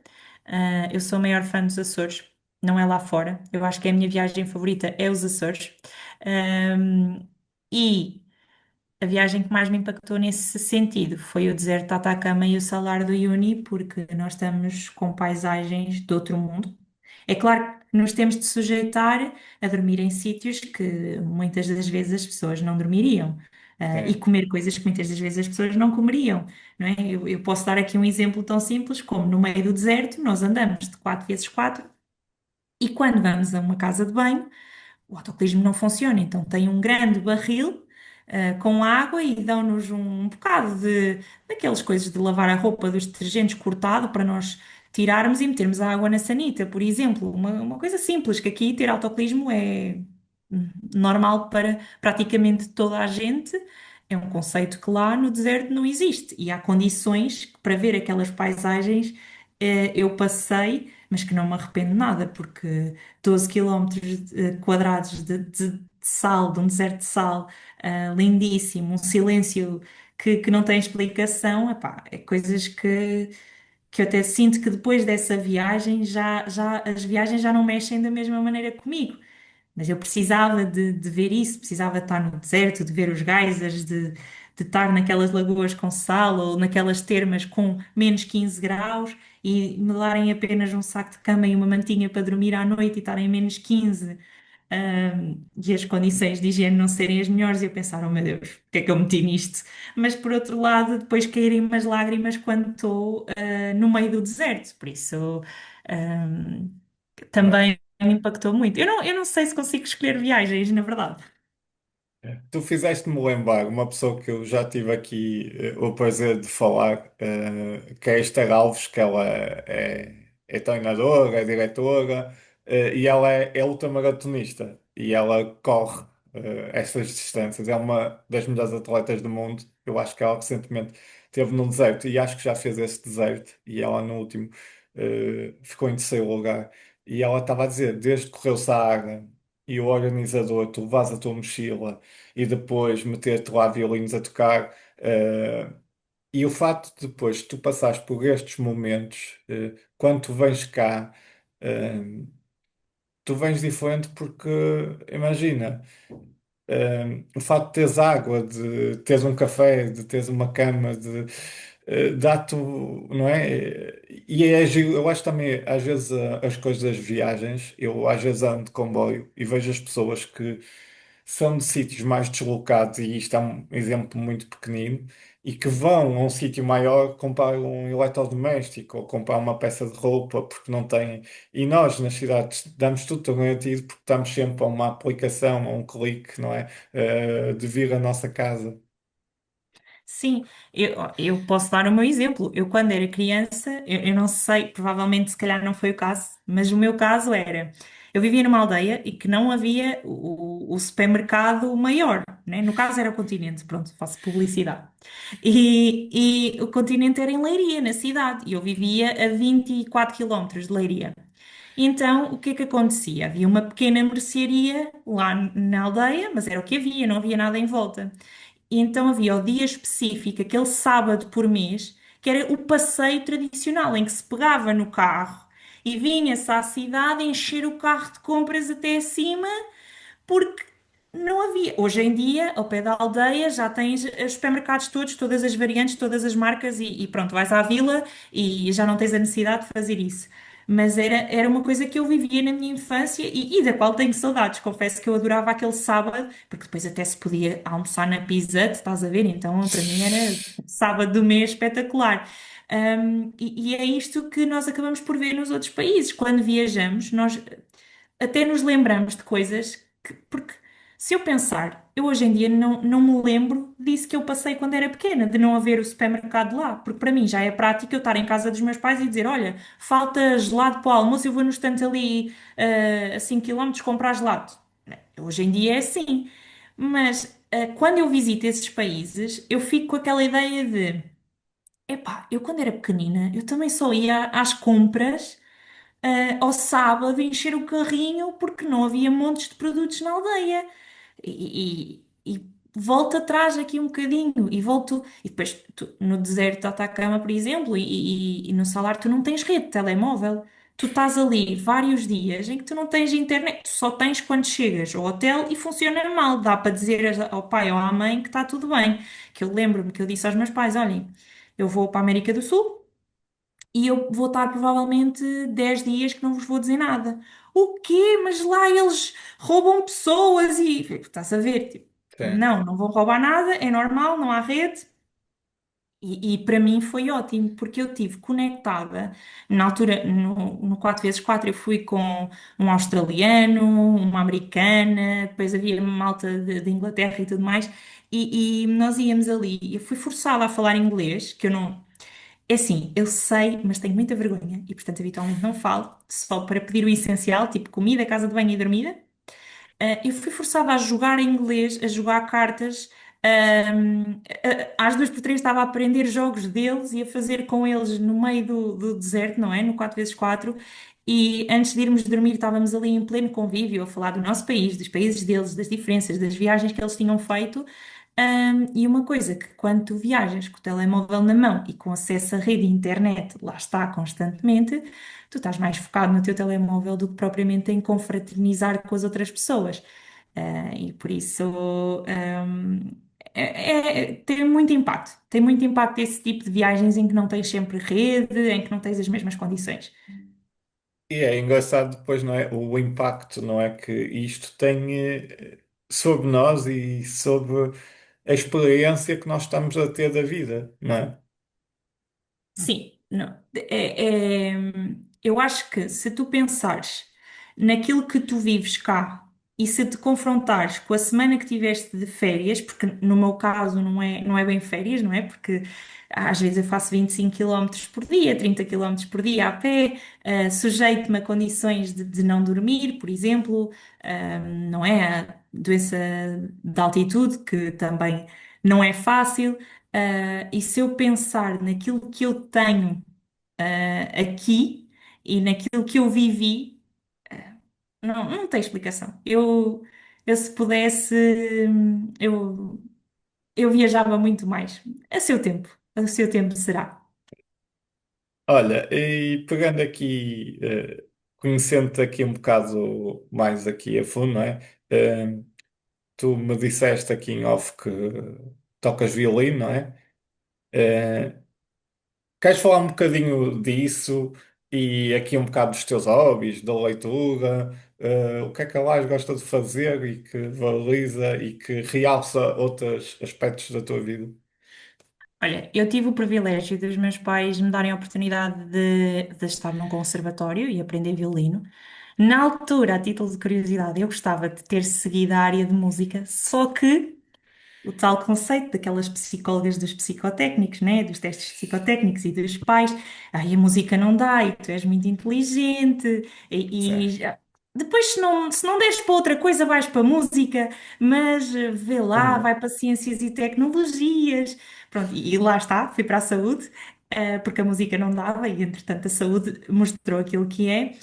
Eu sou a maior fã dos Açores, não é lá fora. Eu acho que a minha viagem favorita é os Açores. E a viagem que mais me impactou nesse sentido foi o deserto de Atacama e o Salar do Uyuni, porque nós estamos com paisagens de outro mundo. É claro que nos temos de sujeitar a dormir em sítios que muitas das vezes as pessoas não dormiriam, e Sim, comer coisas que muitas das vezes as pessoas não comeriam, não é? Eu posso dar aqui um exemplo tão simples como no meio do deserto, nós andamos de 4x4 e quando vamos a uma casa de banho, o autocolismo não funciona, então tem um grande barril com água e dão-nos um bocado daquelas coisas de lavar a roupa dos detergentes cortado para nós tirarmos e metermos a água na sanita, por exemplo. Uma coisa simples, que aqui ter autocolismo é normal para praticamente toda a gente. É um conceito que lá no deserto não existe e há condições que para ver aquelas paisagens eu passei, mas que não me arrependo nada, porque 12 quilómetros quadrados de sal, de um deserto de sal, lindíssimo, um silêncio que não tem explicação, epá, é coisas que eu até sinto que depois dessa viagem as viagens já não mexem da mesma maneira comigo. Mas eu precisava de ver isso, precisava de estar no deserto, de ver os geysers, de estar naquelas lagoas com sal ou naquelas termas com menos 15 graus e me darem apenas um saco de cama e uma mantinha para dormir à noite e estarem menos 15, e as condições de higiene não serem as melhores, e eu pensar, oh meu Deus, o que é que eu meti nisto? Mas por outro lado, depois caírem umas lágrimas quando estou no meio do deserto, por isso ahm, mas também me impactou muito. Eu não sei se consigo escolher viagens, na verdade. tu fizeste-me lembrar uma pessoa que eu já tive aqui o prazer de falar, que é a Esther Alves, que ela é treinadora, é diretora, e ela é ultramaratonista e ela corre essas distâncias. É uma das melhores atletas do mundo. Eu acho que ela recentemente esteve no deserto e acho que já fez esse deserto e ela no último ficou em terceiro lugar. E ela estava a dizer, desde que correu Saara e o organizador, tu levas a tua mochila e depois meter-te lá violinos a tocar. E o facto de depois tu passares por estes momentos, quando tu vens cá, eh, tu vens diferente porque, imagina, o facto de teres água, de teres um café, de teres uma cama, dá-te, não é? E é giro, eu acho também, às vezes, as coisas das viagens, eu às vezes ando de comboio e vejo as pessoas que são de sítios mais deslocados, e isto é um exemplo muito pequenino, e que vão a um sítio maior comprar um eletrodoméstico ou comprar uma peça de roupa porque não têm. E nós, nas cidades, damos tudo garantido porque estamos sempre a uma aplicação, a um clique, não é? De vir à nossa casa. Sim, eu posso dar o meu exemplo. Eu, quando era criança, eu não sei, provavelmente se calhar não foi o caso, mas o meu caso era: eu vivia numa aldeia e que não havia o supermercado maior, né? No caso era o Continente, pronto, faço publicidade. E o Continente era em Leiria, na cidade, e eu vivia a 24 quilómetros de Leiria. Então, o que é que acontecia? Havia uma pequena mercearia lá na aldeia, mas era o que havia, não havia nada em volta. E então havia o dia específico, aquele sábado por mês, que era o passeio tradicional, em que se pegava no carro e vinha-se à cidade encher o carro de compras até acima porque não havia. Hoje em dia, ao pé da aldeia, já tens os supermercados todos, todas as variantes, todas as marcas e pronto, vais à vila e já não tens a necessidade de fazer isso. Mas era uma coisa que eu vivia na minha infância e da qual tenho saudades. Confesso que eu adorava aquele sábado, porque depois até se podia almoçar na Pizza, Hut, estás a ver? Então, para mim era sábado do mês espetacular. E é isto que nós acabamos por ver nos outros países. Quando viajamos, nós até nos lembramos de coisas que, porque se eu pensar, eu hoje em dia não me lembro disso que eu passei quando era pequena, de não haver o supermercado lá, porque para mim já é prático eu estar em casa dos meus pais e dizer, olha, falta gelado para o almoço, eu vou no estante ali a 5 km comprar gelado. Hoje em dia é assim, mas quando eu visito esses países, eu fico com aquela ideia de, epá, eu quando era pequenina, eu também só ia às compras ao sábado encher o carrinho porque não havia montes de produtos na aldeia. E volto atrás aqui um bocadinho e volto. E depois no deserto de Atacama, por exemplo, e no Salar, tu não tens rede de telemóvel. Tu estás ali vários dias em que tu não tens internet, tu só tens quando chegas ao hotel e funciona mal. Dá para dizer ao pai ou à mãe que está tudo bem. Que eu lembro-me que eu disse aos meus pais: olhem, eu vou para a América do Sul. E eu vou estar provavelmente 10 dias que não vos vou dizer nada. O quê? Mas lá eles roubam pessoas e. Estás a ver? Tipo, Sim, não vão roubar nada, é normal, não há rede. E para mim foi ótimo, porque eu estive conectada. Na altura, no 4x4, eu fui com um australiano, uma americana, depois havia malta de Inglaterra e tudo mais. E nós íamos ali. Eu fui forçada a falar inglês, que eu não. É assim, eu sei, mas tenho muita vergonha e, portanto, habitualmente não falo, só para pedir o essencial, tipo comida, casa de banho e dormida. Eu fui forçada a jogar em inglês, a jogar cartas. Às 2x3 estava a aprender jogos deles e a fazer com eles no meio do deserto, não é? No 4x4. E antes de irmos dormir, estávamos ali em pleno convívio a falar do nosso país, dos países deles, das diferenças, das viagens que eles tinham feito. E uma coisa que quando tu viajas com o telemóvel na mão e com acesso à rede e internet, lá está constantemente, tu estás mais focado no teu telemóvel do que propriamente em confraternizar com as outras pessoas. E por isso, tem muito impacto esse tipo de viagens em que não tens sempre rede, em que não tens as mesmas condições. e é engraçado depois, não é? O impacto, não é? Que isto tem sobre nós e sobre a experiência que nós estamos a ter da vida, não é? Sim, não. Eu acho que se tu pensares naquilo que tu vives cá e se te confrontares com a semana que tiveste de férias, porque no meu caso não é bem férias, não é? Porque às vezes eu faço 25 km por dia, 30 km por dia a pé, sujeito-me a condições de não dormir, por exemplo, não é? A doença de altitude, que também não é fácil. E se eu pensar naquilo que eu tenho, aqui e naquilo que eu vivi, não tem explicação. Eu se pudesse, eu, eu viajava muito mais. A seu tempo será. Olha, e pegando aqui, conhecendo-te aqui um bocado mais aqui a fundo, não é? Tu me disseste aqui em off que tocas violino, não é? Eh, Queres falar um bocadinho disso e aqui um bocado dos teus hobbies, da leitura, o que é que a Lais gosta de fazer e que valoriza e que realça outros aspectos da tua vida? Olha, eu tive o privilégio dos meus pais me darem a oportunidade de estar num conservatório e aprender violino. Na altura, a título de curiosidade, eu gostava de ter seguido a área de música, só que o tal conceito daquelas psicólogas dos psicotécnicos, né? Dos testes psicotécnicos e dos pais. Ai, a música não dá e tu és muito inteligente. Sim. Depois, se não deres para outra coisa, vais para a música, mas vê lá, Hum. vai para ciências e tecnologias. Pronto, e lá está, fui para a saúde, porque a música não dava e, entretanto, a saúde mostrou aquilo que é.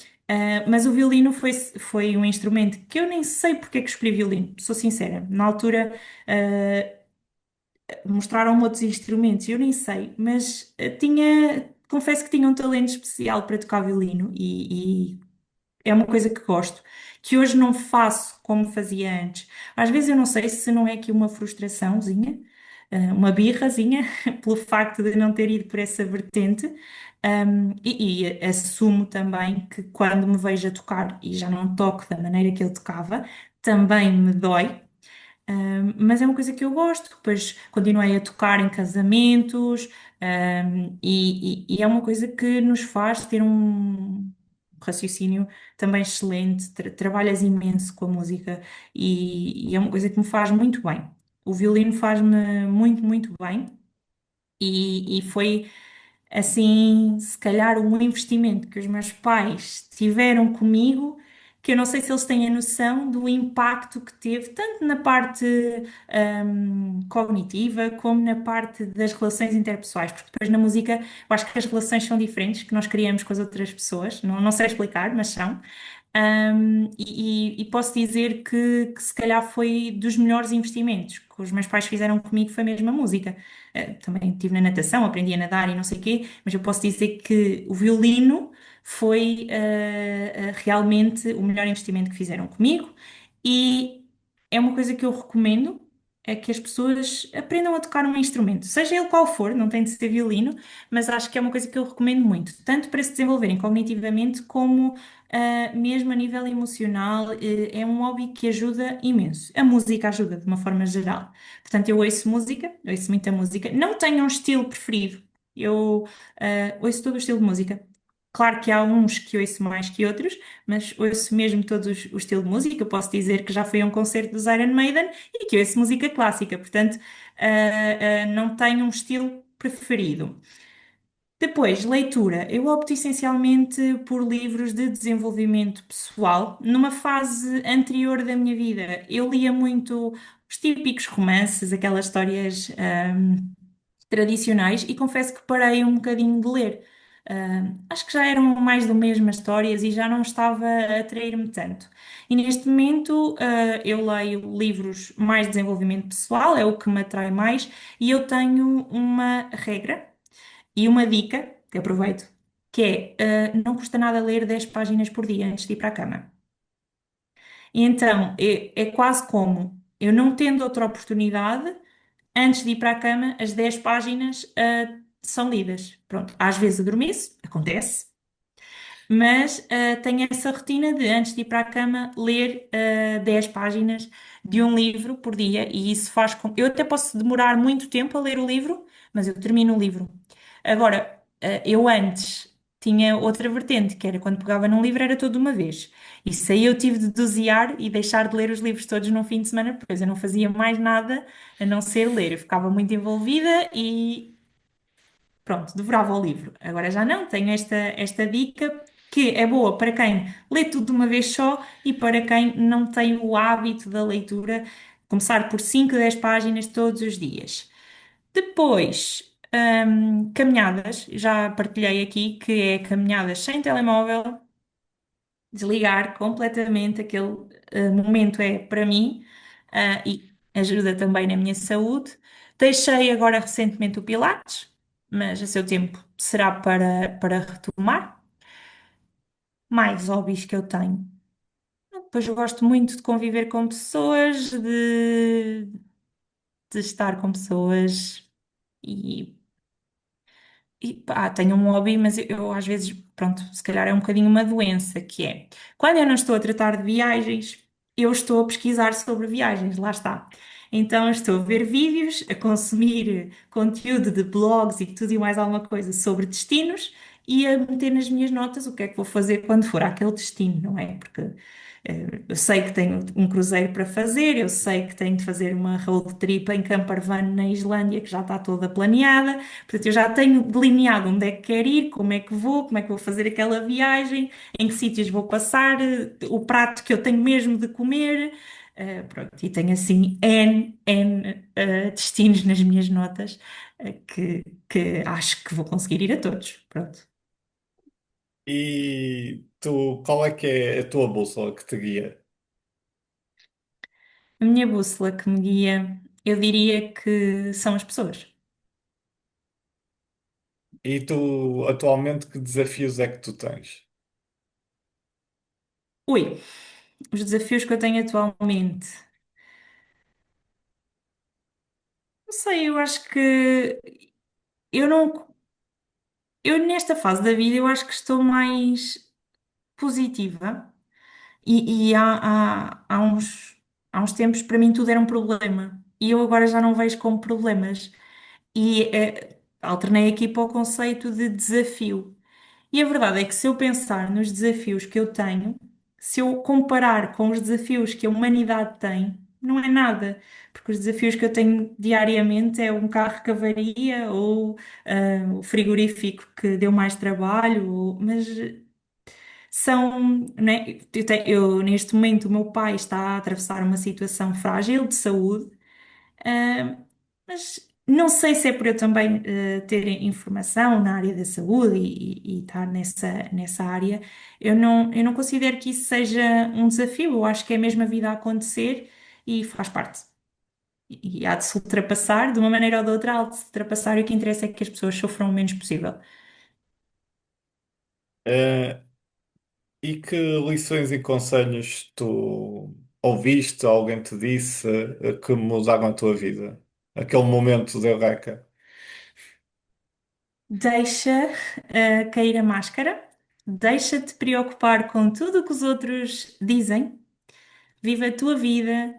Mas o violino foi um instrumento que eu nem sei porque é que escolhi violino, sou sincera. Na altura, mostraram-me outros instrumentos, eu nem sei, mas confesso que tinha um talento especial para tocar violino e é uma coisa que gosto, que hoje não faço como fazia antes. Às vezes eu não sei se não é aqui uma frustraçãozinha, uma birrazinha, pelo facto de não ter ido por essa vertente. E assumo também que quando me vejo a tocar e já não toco da maneira que eu tocava, também me dói. Mas é uma coisa que eu gosto. Depois continuei a tocar em casamentos, e é uma coisa que nos faz ter um raciocínio também excelente. Trabalhas imenso com a música e é uma coisa que me faz muito bem. O violino faz-me muito, muito bem e foi assim, se calhar um investimento que os meus pais tiveram comigo, que eu não sei se eles têm a noção do impacto que teve, tanto na parte cognitiva, como na parte das relações interpessoais, porque depois na música eu acho que as relações são diferentes, que nós criamos com as outras pessoas, não sei explicar, mas são. E posso dizer que se calhar foi dos melhores investimentos que os meus pais fizeram comigo, foi mesmo a música. Também estive na natação, aprendi a nadar e não sei o quê, mas eu posso dizer que o violino foi realmente o melhor investimento que fizeram comigo e é uma coisa que eu recomendo, é que as pessoas aprendam a tocar um instrumento, seja ele qual for, não tem de ser violino, mas acho que é uma coisa que eu recomendo muito, tanto para se desenvolverem cognitivamente como mesmo a nível emocional, é um hobby que ajuda imenso. A música ajuda de uma forma geral. Portanto, eu ouço música, ouço muita música. Não tenho um estilo preferido. Eu ouço todo o estilo de música. Claro que há uns que ouço mais que outros, mas ouço mesmo todo o estilo de música. Eu posso dizer que já fui a um concerto dos Iron Maiden e que ouço música clássica. Portanto, não tenho um estilo preferido. Depois, leitura. Eu opto essencialmente por livros de desenvolvimento pessoal. Numa fase anterior da minha vida, eu lia muito os típicos romances, aquelas histórias, tradicionais, e confesso que parei um bocadinho de ler. Acho que já eram mais do mesmo as histórias e já não estava a atrair-me tanto. E neste momento, eu leio livros mais de desenvolvimento pessoal, é o que me atrai mais, e eu tenho uma regra. E uma dica que aproveito, que é, não custa nada ler 10 páginas por dia antes de ir para a cama. E então, é quase como eu não tendo outra oportunidade, antes de ir para a cama, as 10 páginas, são lidas. Pronto, às vezes adormeço, acontece, mas tenho essa rotina de, antes de ir para a cama, ler 10 páginas de um livro por dia, e isso faz com. Eu até posso demorar muito tempo a ler o livro, mas eu termino o livro. Agora, eu antes tinha outra vertente, que era quando pegava num livro era todo de uma vez. Isso aí eu tive de dosear e deixar de ler os livros todos num fim de semana, porque depois eu não fazia mais nada a não ser ler. Eu ficava muito envolvida e pronto, devorava o livro. Agora já não, tenho esta dica que é boa para quem lê tudo de uma vez só e para quem não tem o hábito da leitura, começar por 5 10 páginas todos os dias. Depois, caminhadas, já partilhei aqui que é caminhadas sem telemóvel, desligar completamente aquele momento é para mim, e ajuda também na minha saúde. Deixei agora recentemente o Pilates, mas a seu tempo será para retomar. Mais hobbies que eu tenho. Depois eu gosto muito de conviver com pessoas, de estar com pessoas e E pá, tenho um hobby, mas eu às vezes, pronto, se calhar é um bocadinho uma doença, que é, quando eu não estou a tratar de viagens, eu estou a pesquisar sobre viagens, lá está. Então eu estou a ver vídeos, a consumir conteúdo de blogs e tudo e mais alguma coisa sobre destinos e a meter nas minhas notas o que é que vou fazer quando for àquele destino, não é? Porque eu sei que tenho um cruzeiro para fazer, eu sei que tenho de fazer uma road trip em campervan na Islândia, que já está toda planeada. Portanto, eu já tenho delineado onde é que quero ir, como é que vou fazer aquela viagem, em que sítios vou passar, o prato que eu tenho mesmo de comer. Pronto, e tenho assim N destinos nas minhas notas, que acho que vou conseguir ir a todos. Pronto. qual é que é a tua bússola que te guia? A minha bússola que me guia, eu diria que são as pessoas. E tu, atualmente, que desafios é que tu tens? Ui, os desafios que eu tenho atualmente. Não sei, eu acho que eu não. Eu nesta fase da vida eu acho que estou mais positiva e há uns tempos para mim tudo era um problema e eu agora já não vejo como problemas e alternei aqui para o conceito de desafio. E a verdade é que se eu pensar nos desafios que eu tenho, se eu comparar com os desafios que a humanidade tem, não é nada. Porque os desafios que eu tenho diariamente é um carro que avaria ou o frigorífico que deu mais trabalho, mas são, né? Neste momento o meu pai está a atravessar uma situação frágil de saúde. Uh, mas não sei se é por eu também ter informação na área da saúde e estar nessa área. Eu não considero que isso seja um desafio. Eu acho que é mesmo a vida a acontecer e faz parte. E há de se ultrapassar, de uma maneira ou de outra, há de se ultrapassar e o que interessa é que as pessoas sofram o menos possível. Eh, e que lições e conselhos tu ouviste, alguém te disse, que mudaram a tua vida? Aquele momento de eureka. Deixa cair a máscara, deixa-te preocupar com tudo o que os outros dizem. Vive a tua vida,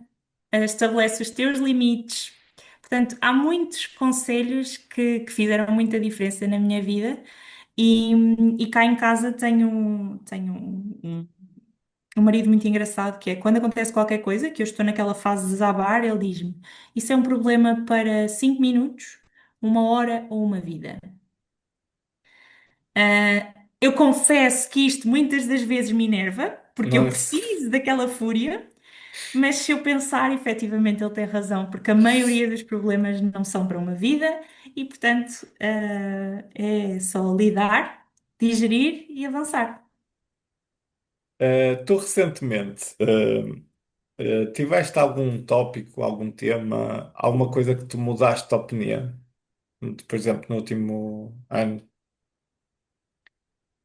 estabelece os teus limites. Portanto, há muitos conselhos que fizeram muita diferença na minha vida e, e cá em casa tenho um marido muito engraçado que é quando acontece qualquer coisa, que eu estou naquela fase de desabar, ele diz-me: Isso é um problema para 5 minutos, uma hora ou uma vida. Eu confesso que isto muitas das vezes me enerva, porque eu Nossa. preciso daquela fúria. Mas se eu pensar, efetivamente ele tem razão, porque a maioria dos problemas não são para uma vida e, portanto, é só lidar, digerir e avançar. Tu recentemente, tiveste algum tópico, algum tema, alguma coisa que tu mudaste de opinião? Por exemplo, no último ano?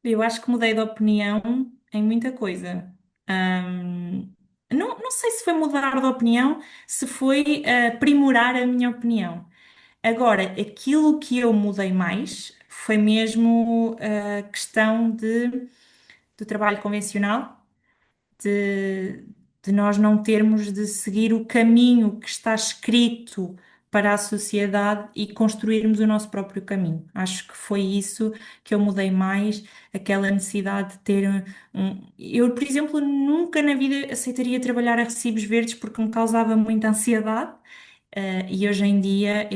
Eu acho que mudei de opinião em muita coisa. Ahm, não sei se foi mudar de opinião, se foi aprimorar a minha opinião. Agora, aquilo que eu mudei mais foi mesmo a questão do trabalho convencional de, de nós não termos de seguir o caminho que está escrito para a sociedade e construirmos o nosso próprio caminho. Acho que foi isso que eu mudei mais, aquela necessidade de ter Eu, por exemplo, nunca na vida aceitaria trabalhar a recibos verdes porque me causava muita ansiedade. E hoje em dia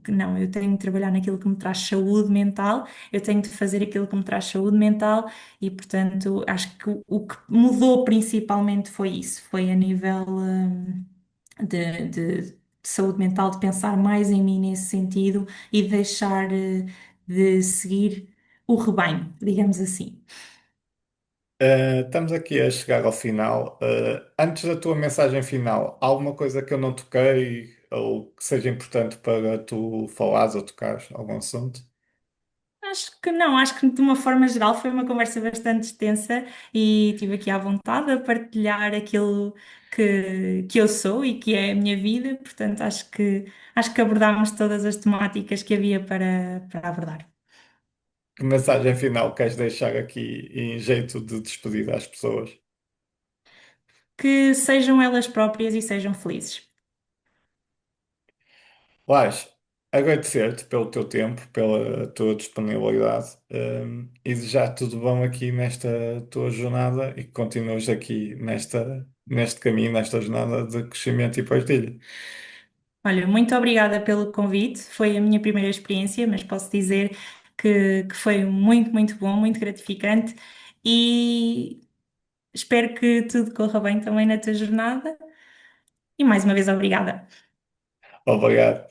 não, eu tenho de trabalhar naquilo que me traz saúde mental, eu tenho de fazer aquilo que me traz saúde mental e, portanto, acho que o que mudou principalmente foi isso, foi a nível, de saúde mental, de pensar mais em mim nesse sentido e deixar, de seguir o rebanho, digamos assim. Estamos aqui a chegar ao final. Antes da tua mensagem final, há alguma coisa que eu não toquei ou que seja importante para tu falares ou tocares algum assunto? Acho que não, acho que de uma forma geral foi uma conversa bastante extensa e estive aqui à vontade a partilhar aquilo que eu sou e que é a minha vida, portanto acho que abordámos todas as temáticas que havia para abordar. Que mensagem final queres deixar aqui em jeito de despedida às pessoas? Que sejam elas próprias e sejam felizes. Lais, agradecer-te pelo teu tempo, pela tua disponibilidade, e desejar tudo bom aqui nesta tua jornada e que continues aqui neste caminho, nesta jornada de crescimento e partilha. Olha, muito obrigada pelo convite, foi a minha primeira experiência, mas posso dizer que foi muito, muito bom, muito gratificante e espero que tudo corra bem também na tua jornada. E mais uma vez, obrigada. Obrigado.